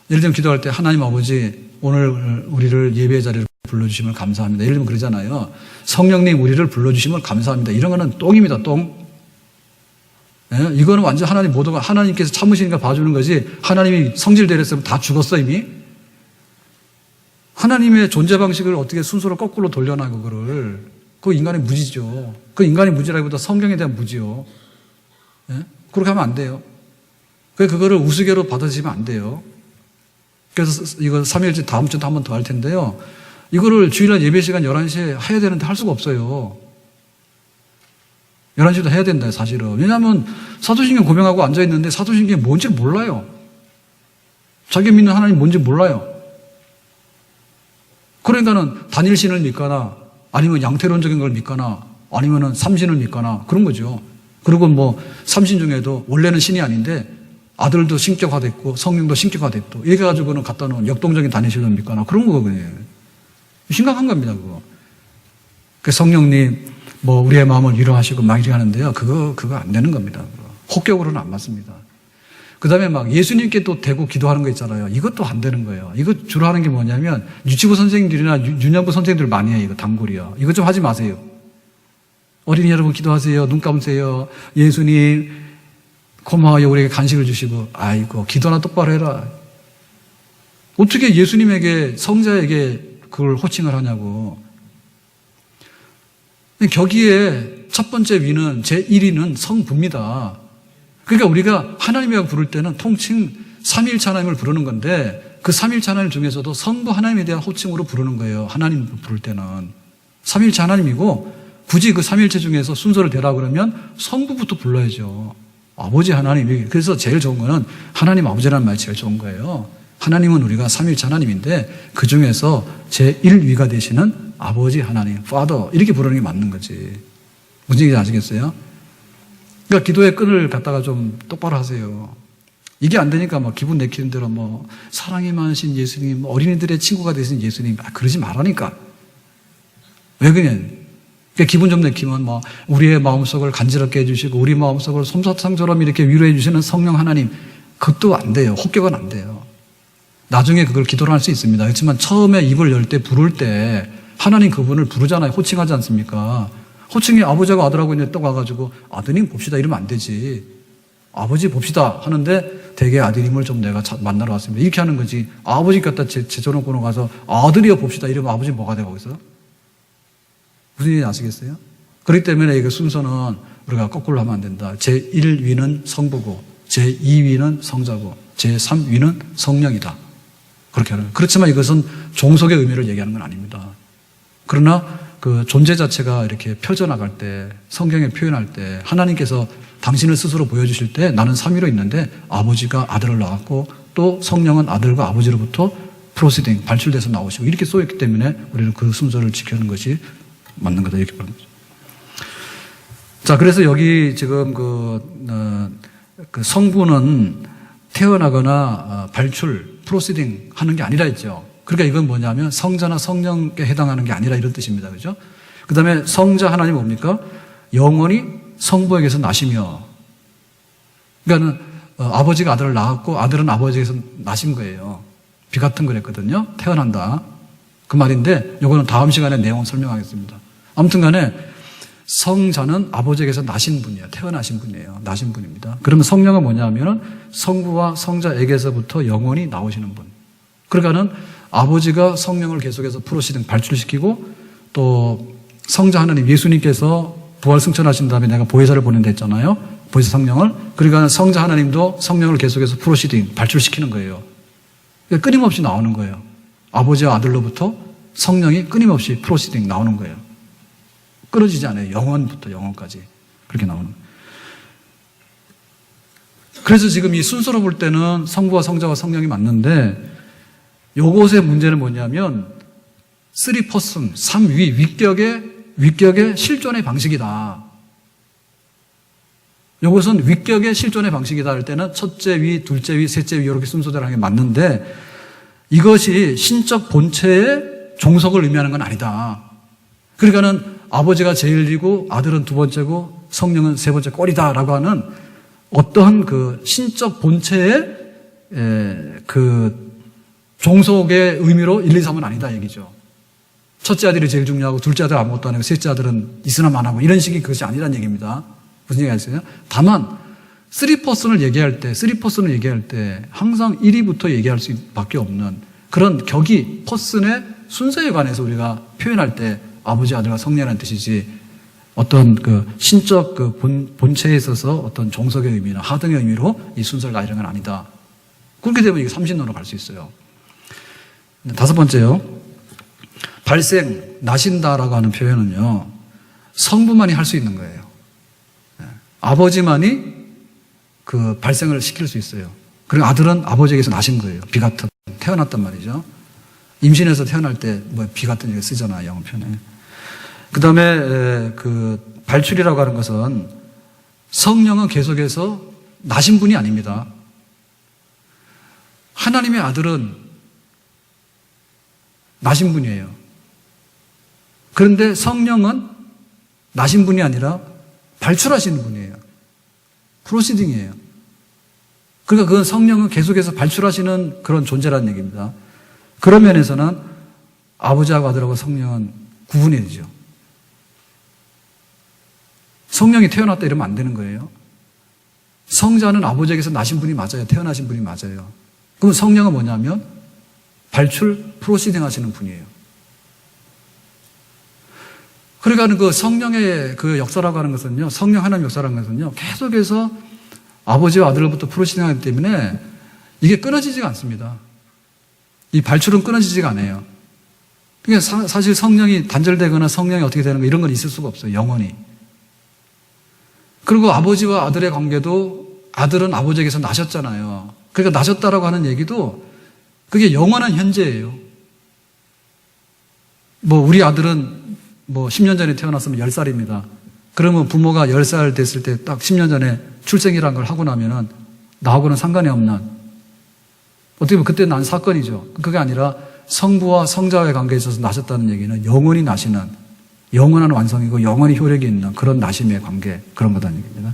예를 들면 기도할 때 하나님 아버지 오늘 우리를 예배의 자리를 불러주심을 감사합니다. 예를 들면 그러잖아요. 성령님 우리를 불러주심을 감사합니다. 이런 거는 똥입니다. 똥. 이거는 완전 하나님 모두가 하나님께서 참으시니까 봐주는 거지 하나님이 성질 내렸으면 다 죽었어 이미. 하나님의 존재 방식을 어떻게 순서를 거꾸로 돌려놔 그거를. 그거 인간의 무지죠. 그 인간의 무지라기보다 성경에 대한 무지요. 그렇게 하면 안 돼요. 그거를 우스개로 받아들이면 안 돼요. 그래서 이거 3일째 다음 주도 한 번 더 할 텐데요. 이거를 주일날 예배 시간 11시에 해야 되는데 할 수가 없어요. 11시도 해야 된다, 사실은. 왜냐하면 사도신경 고백하고 앉아있는데 사도신경이 뭔지 몰라요. 자기 믿는 하나님 뭔지 몰라요. 그러니까는 단일신을 믿거나 아니면 양태론적인 걸 믿거나 아니면은 삼신을 믿거나 그런 거죠. 그리고 뭐 삼신 중에도 원래는 신이 아닌데 아들도 신격화됐고 성령도 신격화됐고 이래 가지고는 갖다 놓은 역동적인 단일신을 믿거나 그런 거거든요. 심각한 겁니다, 그거. 그 성령님 뭐 우리의 마음을 위로하시고 막 이렇게 하는데요. 그거 안 되는 겁니다. 혹격으로는 안 맞습니다. 그 다음에 막 예수님께 또 대고 기도하는 거 있잖아요. 이것도 안 되는 거예요. 이거 주로 하는 게 뭐냐면 유치부 선생님들이나 유년부 선생님들 많이 해요. 이거 단골이요. 이거 좀 하지 마세요. 어린이 여러분 기도하세요. 눈 감으세요. 예수님 고마워요. 우리에게 간식을 주시고. 아이고 기도나 똑바로 해라. 어떻게 예수님에게 성자에게 그걸 호칭을 하냐고. 거기에 첫 번째 위는 제1위는 성부입니다. 그러니까 우리가 하나님이라고 부를 때는 통칭 삼위일체 하나님을 부르는 건데 그 삼위일체 하나님 중에서도 성부 하나님에 대한 호칭으로 부르는 거예요. 하나님 부를 때는. 삼위일체 하나님이고 굳이 그 삼위일체 중에서 순서를 대라 그러면 성부부터 불러야죠. 아버지 하나님이. 그래서 제일 좋은 거는 하나님 아버지라는 말이 제일 좋은 거예요. 하나님은 우리가 삼위일체 하나님인데 그 중에서 제1위가 되시는 아버지 하나님, Father 이렇게 부르는 게 맞는 거지. 무슨 얘기인지 아시겠어요? 그러니까 기도의 끈을 갖다가 좀 똑바로 하세요. 이게 안 되니까 막 기분 내키는 대로 뭐 사랑이 많으신 예수님, 어린이들의 친구가 되신 예수님, 그러지 말라니까. 왜 그러냐? 그러니까 기분 좀 내키면 뭐 우리의 마음속을 간지럽게 해주시고 우리 마음속을 솜사탕처럼 이렇게 위로해 주시는 성령 하나님, 그것도 안 돼요. 혹격은 안 돼요. 나중에 그걸 기도를 할 수 있습니다. 그렇지만 처음에 입을 열 때 부를 때 하나님 그분을 부르잖아요. 호칭하지 않습니까? 호칭이 아버지하고 아들하고 있는데 또 가가지고 아드님 봅시다 이러면 안 되지. 아버지 봅시다 하는데 대개 아드님을 좀 내가 만나러 왔습니다. 이렇게 하는 거지. 아버지 갖다 제쳐놓고 가서 아들이여 봅시다 이러면 아버지 뭐가 되고 있어? 무슨 얘기인지 아시겠어요? 그렇기 때문에 이 순서는 우리가 거꾸로 하면 안 된다. 제1위는 성부고 제2위는 성자고 제3위는 성령이다. 그렇게 하는 거예요. 그렇지만 이것은 종속의 의미를 얘기하는 건 아닙니다. 그러나 그 존재 자체가 이렇게 펴져나갈 때, 성경에 표현할 때, 하나님께서 당신을 스스로 보여주실 때 나는 삼위로 있는데 아버지가 아들을 낳았고 또 성령은 아들과 아버지로부터 프로시딩, 발출돼서 나오시고 이렇게 쏘였기 때문에 우리는 그 순서를 지키는 것이 맞는 거다. 이렇게 보는 거죠. 자, 그래서 여기 지금 그 성부는 태어나거나 발출, 프로시딩 하는 게 아니라 했죠. 그러니까 이건 뭐냐면 성자나 성령께 해당하는 게 아니라 이런 뜻입니다. 그죠? 그 다음에 성자 하나님 뭡니까? 영원히 성부에게서 나시며. 그러니까 아버지가 아들을 낳았고 아들은 아버지에게서 나신 거예요. 비같은 그랬거든요. 태어난다. 그 말인데 이거는 다음 시간에 내용 설명하겠습니다. 아무튼 간에 성자는 아버지에게서 나신 분이에요. 태어나신 분이에요. 나신 분입니다. 그러면 성령은 뭐냐면은 성부와 성자에게서부터 영원히 나오시는 분. 그러니까는 아버지가 성령을 계속해서 프로시딩 발출시키고 또 성자 하나님 예수님께서 부활 승천하신 다음에 내가 보혜사를 보낸다 했잖아요. 보혜사 성령을. 그러니까 성자 하나님도 성령을 계속해서 프로시딩 발출시키는 거예요. 그러니까 끊임없이 나오는 거예요. 아버지와 아들로부터 성령이 끊임없이 프로시딩 나오는 거예요. 끊어지지 않아요. 영원부터 영원까지 그렇게 나오는 거예요. 그래서 지금 이 순서로 볼 때는 성부와 성자와 성령이 맞는데 요것의 문제는 뭐냐면 3퍼슨, 3위, 위격의 실존의 방식이다. 요것은 위격의 실존의 방식이다 할 때는 첫째 위, 둘째 위, 셋째 위 이렇게 순서대로 하는 게 맞는데 이것이 신적 본체의 종속을 의미하는 건 아니다. 그러니까는 아버지가 제일이고 아들은 두 번째고 성령은 세 번째 꼴이다라고 하는 어떠한 그 신적 본체의 그 종속의 의미로 1, 2, 3은 아니다 얘기죠. 첫째 아들이 제일 중요하고 둘째 아들 아무것도 안 하고 셋째 아들은 있으나 마나고 이런 식의 그것이 아니란 얘기입니다. 무슨 얘기 하세요? 다만 3퍼슨을 얘기할 때 항상 1위부터 얘기할 수밖에 없는 그런 격이 퍼슨의 순서에 관해서 우리가 표현할 때 아버지 아들과 성령이라는 뜻이지 어떤 그 신적 그 본체에 있어서 어떤 종속의 의미나 하등의 의미로 이 순서를 나누는 건 아니다. 그렇게 되면 이게 삼신론으로 갈 수 있어요. 다섯 번째요. 발생, 나신다라고 하는 표현은요. 성부만이 할 수 있는 거예요. 아버지만이 그 발생을 시킬 수 있어요. 그리고 아들은 아버지에게서 나신 거예요. 비같은, 태어났단 말이죠. 임신해서 태어날 때 뭐 비같은 얘기 쓰잖아요. 영어 표현에. 그 다음에 그 발출이라고 하는 것은 성령은 계속해서 나신 분이 아닙니다. 하나님의 아들은 나신 분이에요. 그런데 성령은 나신 분이 아니라 발출하시는 분이에요. 프로시딩이에요. 그러니까 그 성령은 계속해서 발출하시는 그런 존재라는 얘기입니다. 그런 면에서는 아버지하고 아들하고 성령은 구분이 되죠. 성령이 태어났다 이러면 안 되는 거예요. 성자는 아버지에게서 나신 분이 맞아요. 태어나신 분이 맞아요. 그럼 성령은 뭐냐면 발출, 프로시딩 하시는 분이에요. 그러니까 그 성령의 그 역사라고 하는 것은요, 성령 하나님 역사라는 것은요, 계속해서 아버지와 아들로부터 프로시딩 하기 때문에 이게 끊어지지가 않습니다. 이 발출은 끊어지지가 않아요. 그러니까 사실 성령이 단절되거나 성령이 어떻게 되는 거 이런 건 있을 수가 없어요. 영원히. 그리고 아버지와 아들의 관계도 아들은 아버지에게서 나셨잖아요. 그러니까 나셨다라고 하는 얘기도 그게 영원한 현재예요. 뭐 우리 아들은 뭐 10년 전에 태어났으면 10살입니다. 그러면 부모가 10살 됐을 때 딱 10년 전에 출생이라는 걸 하고 나면은 나하고는 상관이 없는, 어떻게 보면 그때 난 사건이죠. 그게 아니라 성부와 성자와의 관계에 있어서 나셨다는 얘기는 영원히 나시는, 영원한 완성이고 영원히 효력이 있는 그런 나심의 관계, 그런 거다는 얘기입니다.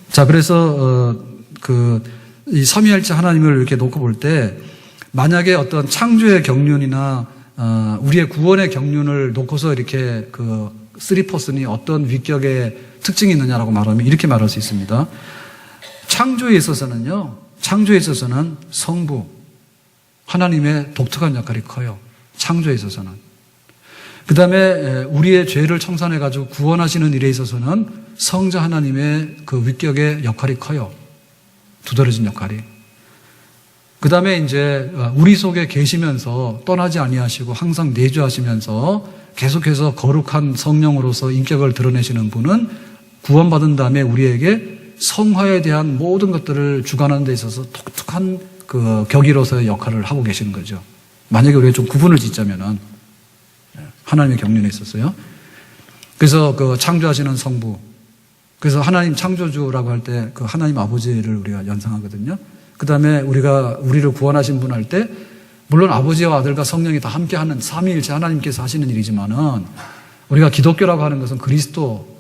자, 그래서 이 삼위일체 하나님을 이렇게 놓고 볼 때, 만약에 어떤 창조의 경륜이나 우리의 구원의 경륜을 놓고서 이렇게 그 3퍼슨이 어떤 위격의 특징이 있느냐라고 말하면 이렇게 말할 수 있습니다. 창조에 있어서는 성부 하나님의 독특한 역할이 커요. 창조에 있어서는. 그 다음에 우리의 죄를 청산해 가지고 구원하시는 일에 있어서는 성자 하나님의 그 위격의 역할이 커요. 두드러진 역할이. 그 다음에 이제 우리 속에 계시면서 떠나지 아니하시고 항상 내주하시면서 계속해서 거룩한 성령으로서 인격을 드러내시는 분은 구원받은 다음에 우리에게 성화에 대한 모든 것들을 주관하는 데 있어서 독특한 그 격이로서의 역할을 하고 계시는 거죠. 만약에 우리가 좀 구분을 짓자면은 하나님의 경륜에 있었어요. 그래서 그 창조하시는 성부, 그래서 하나님 창조주라고 할 때 그 하나님 아버지를 우리가 연상하거든요. 그 다음에 우리를 구원하신 분 할 때, 물론 아버지와 아들과 성령이 다 함께하는 삼위일체 하나님께서 하시는 일이지만은, 우리가 기독교라고 하는 것은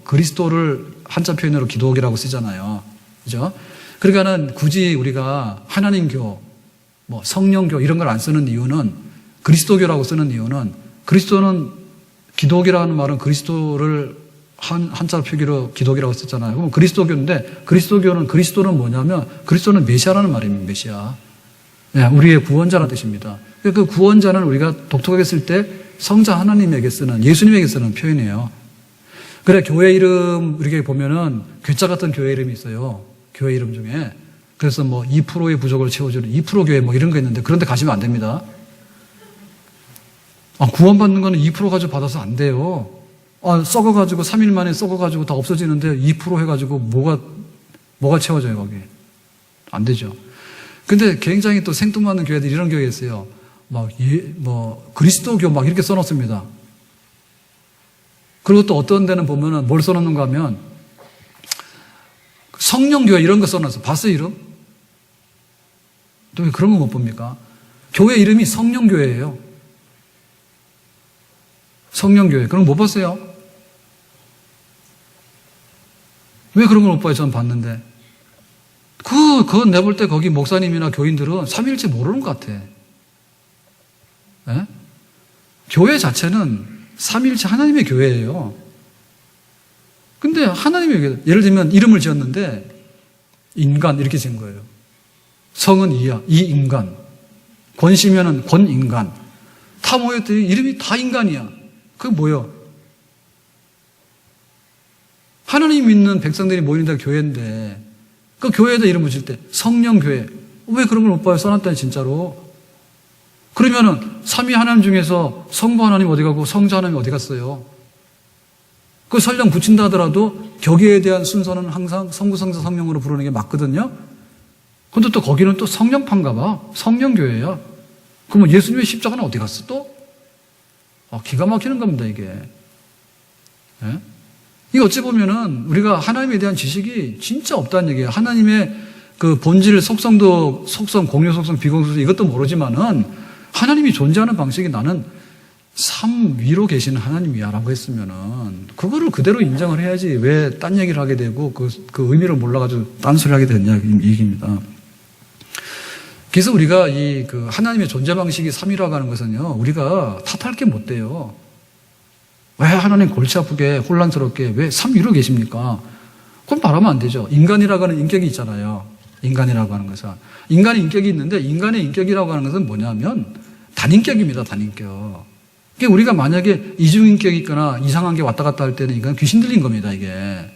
그리스도를 한자 표현으로 기독이라고 쓰잖아요. 그죠? 그러니까는 굳이 우리가 하나님교, 뭐 성령교 이런 걸 안 쓰는 이유는, 그리스도교라고 쓰는 이유는, 그리스도는 기독이라는 말은 그리스도를 한자 표기로 기독이라고 썼잖아요. 그럼 그리스도교인데, 그리스도는 뭐냐면, 그리스도는 메시아라는 말입니다. 메시아. 네, 우리의 구원자라는 뜻입니다. 그 구원자는 우리가 독특하게 쓸 때 성자 하나님에게 쓰는, 예수님에게 쓰는 표현이에요. 그래, 교회 이름, 이렇게 보면은 괴짜 같은 교회 이름이 있어요. 교회 이름 중에. 그래서 뭐 2%의 부족을 채워주는 2% 교회 뭐 이런 거 있는데, 그런데 가시면 안 됩니다. 구원받는 거는 2% 가지고 받아서 안 돼요. 썩어가지고 3일 만에 썩어가지고 다 없어지는데 2% 해가지고 뭐가 채워져요, 거기. 안 되죠. 근데 굉장히 또 생뚱맞는 교회들 이런 교회가 있어요. 그리스도교 막 이렇게 써놓습니다. 그리고 또 어떤 데는 보면은 뭘 써놓는가 하면 성령교회 이런 거 써놨어. 봤어요, 이름? 또 왜 그런 거 못 봅니까? 교회 이름이 성령교회예요. 성령교회. 그럼 못 봤어요? 왜 그런 걸 못 봐요? 저는 봤는데. 그건 내볼 때 거기 목사님이나 교인들은 삼위일체 모르는 것 같아. 네? 교회 자체는 삼위일체 하나님의 교회예요. 근데 하나님의 교회, 예를 들면 이름을 지었는데 인간 이렇게 지은 거예요. 성은 이인간, 권시면은 권인간. 다 모였더니 이름이 다 인간이야. 그게 뭐예요? 하나님 믿는 백성들이 모이는 데가 교회인데, 그 교회에다 이름 붙일 때 성령교회. 왜 그런 걸 못 봐요? 써놨다니 진짜로. 그러면은 삼위 하나님 중에서 성부 하나님 어디 가고 성자 하나님 어디 갔어요? 그 설령 붙인다 하더라도 격에 대한 순서는 항상 성부, 성자, 성령으로 부르는 게 맞거든요. 근데 또 거기는 또 성령파인가 봐. 성령교회야. 그러면 예수님의 십자가는 어디 갔어 또? 기가 막히는 겁니다, 이게. 예? 이게 어찌 보면은 우리가 하나님에 대한 지식이 진짜 없다는 얘기예요. 하나님의 그 본질, 속성, 공유 속성, 비공유 속성 이것도 모르지만은 하나님이 존재하는 방식이 나는 삶 위로 계시는 하나님이야 라고 했으면은 그거를 그대로 인정을 해야지 왜 딴 얘기를 하게 되고 그 의미를 몰라가지고 딴소리 하게 됐냐 이 얘기입니다. 그래서 우리가 이 그 하나님의 존재 방식이 삼위라고 하는 것은요, 우리가 탓할 게 못 돼요. 왜 하나님 골치 아프게 혼란스럽게 왜 삼위로 계십니까? 그건 말하면 안 되죠. 인간이라고 하는 인격이 있잖아요. 인간이라고 하는 것은. 인간의 인격이 있는데 인간의 인격이라고 하는 것은 뭐냐면 단인격입니다. 단인격. 그러니까 우리가 만약에 이중인격이 있거나 이상한 게 왔다 갔다 할 때는 이건 귀신 들린 겁니다. 이게.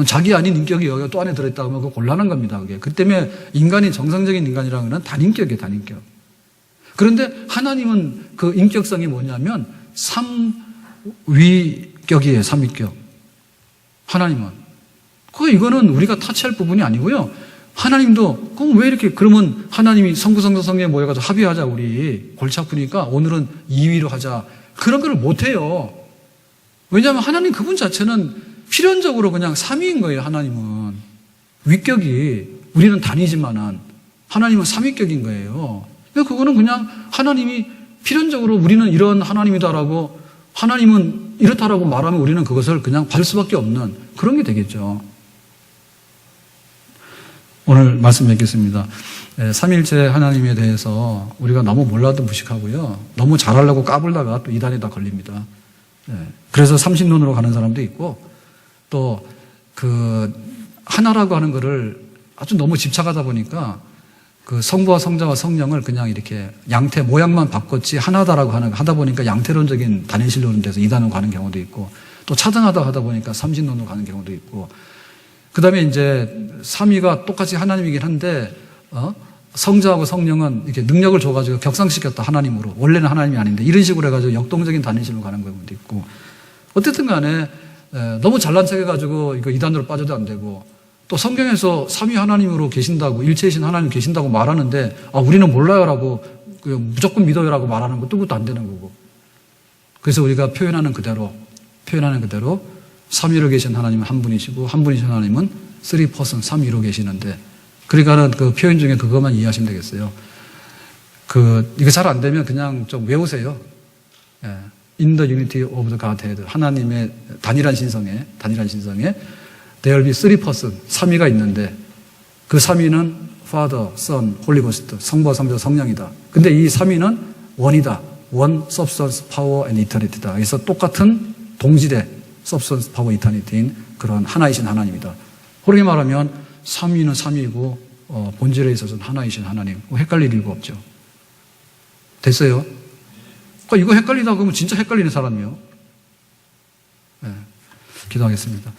자기 아닌 인격이 여기 또 안에 들어있다고 하면 그거 곤란한 겁니다. 그게. 그 때문에 인간이 정상적인 인간이라는 건 단인격이에요. 단인격. 그런데 하나님은 그 인격성이 뭐냐면 삼위격이에요. 삼위격. 하나님은. 이거는 우리가 타치할 부분이 아니고요. 하나님도 그럼 왜 이렇게 그러면 하나님이 성부성자성령에 모여가지고 합의하자 우리 골치 아프니까 오늘은 2위로 하자. 그런 걸 못해요. 왜냐하면 하나님 그분 자체는 필연적으로 그냥 3위인 거예요. 하나님은. 위격이 우리는 단위지만은 하나님은 3위격인 거예요. 그거는 그냥 하나님이 필연적으로 우리는 이런 하나님이다라고 하나님은 이렇다라고 말하면 우리는 그것을 그냥 받을 수밖에 없는 그런 게 되겠죠. 오늘 말씀 맺겠습니다. 삼일체 하나님에 대해서 우리가 너무 몰라도 무식하고요. 너무 잘하려고 까불다가 또 이단에다 걸립니다. 그래서 삼신론으로 가는 사람도 있고 또 그 하나라고 하는 거를 아주 너무 집착하다 보니까 그 성부와 성자와 성령을 그냥 이렇게 양태 모양만 바꿨지 하나다라고 하다 보니까 양태론적인 단일신론으로 돼서 이단으로 가는 경우도 있고 또 차등하다 하다 보니까 삼신론으로 가는 경우도 있고 그 다음에 이제 삼위가 똑같이 하나님이긴 한데 성자하고 성령은 이렇게 능력을 줘가지고 격상시켰다 하나님으로 원래는 하나님이 아닌데 이런 식으로 해가지고 역동적인 단일신으로 가는 경우도 있고 어쨌든 간에 너무 잘난 척 해가지고 이거 이단으로 빠져도 안 되고 또 성경에서 삼위 하나님으로 계신다고 일체이신 하나님 계신다고 말하는데 우리는 몰라요라고 무조건 믿어요라고 말하는 것도 그것도 안 되는 거고 그래서 우리가 표현하는 그대로 삼위로 계신 하나님은 한 분이시고 한 분이신 하나님은 3person 삼위로 계시는데 그러니까는 그 표현 중에 그것만 이해하시면 되겠어요. 이거 잘 안 되면 그냥 좀 외우세요. In the unity of the Godhead 하나님의 단일한 신성에 there will be 3person 삼위가 있는데 그 삼위는 Father, Son, Holy Ghost 성부와 성자 성령이다. 근데 이 삼위는 원이다. One substance, power and eternity다. 그래서 똑같은 동질의 substance, power, eternity인 그런 하나이신 하나님이다. 그렇게 말하면 삼위는 삼위이고 본질에 있어서는 하나이신 하나님. 헷갈릴 이유가 없죠. 됐어요? 이거 헷갈리다 그러면 진짜 헷갈리는 사람이요. 기도하겠습니다.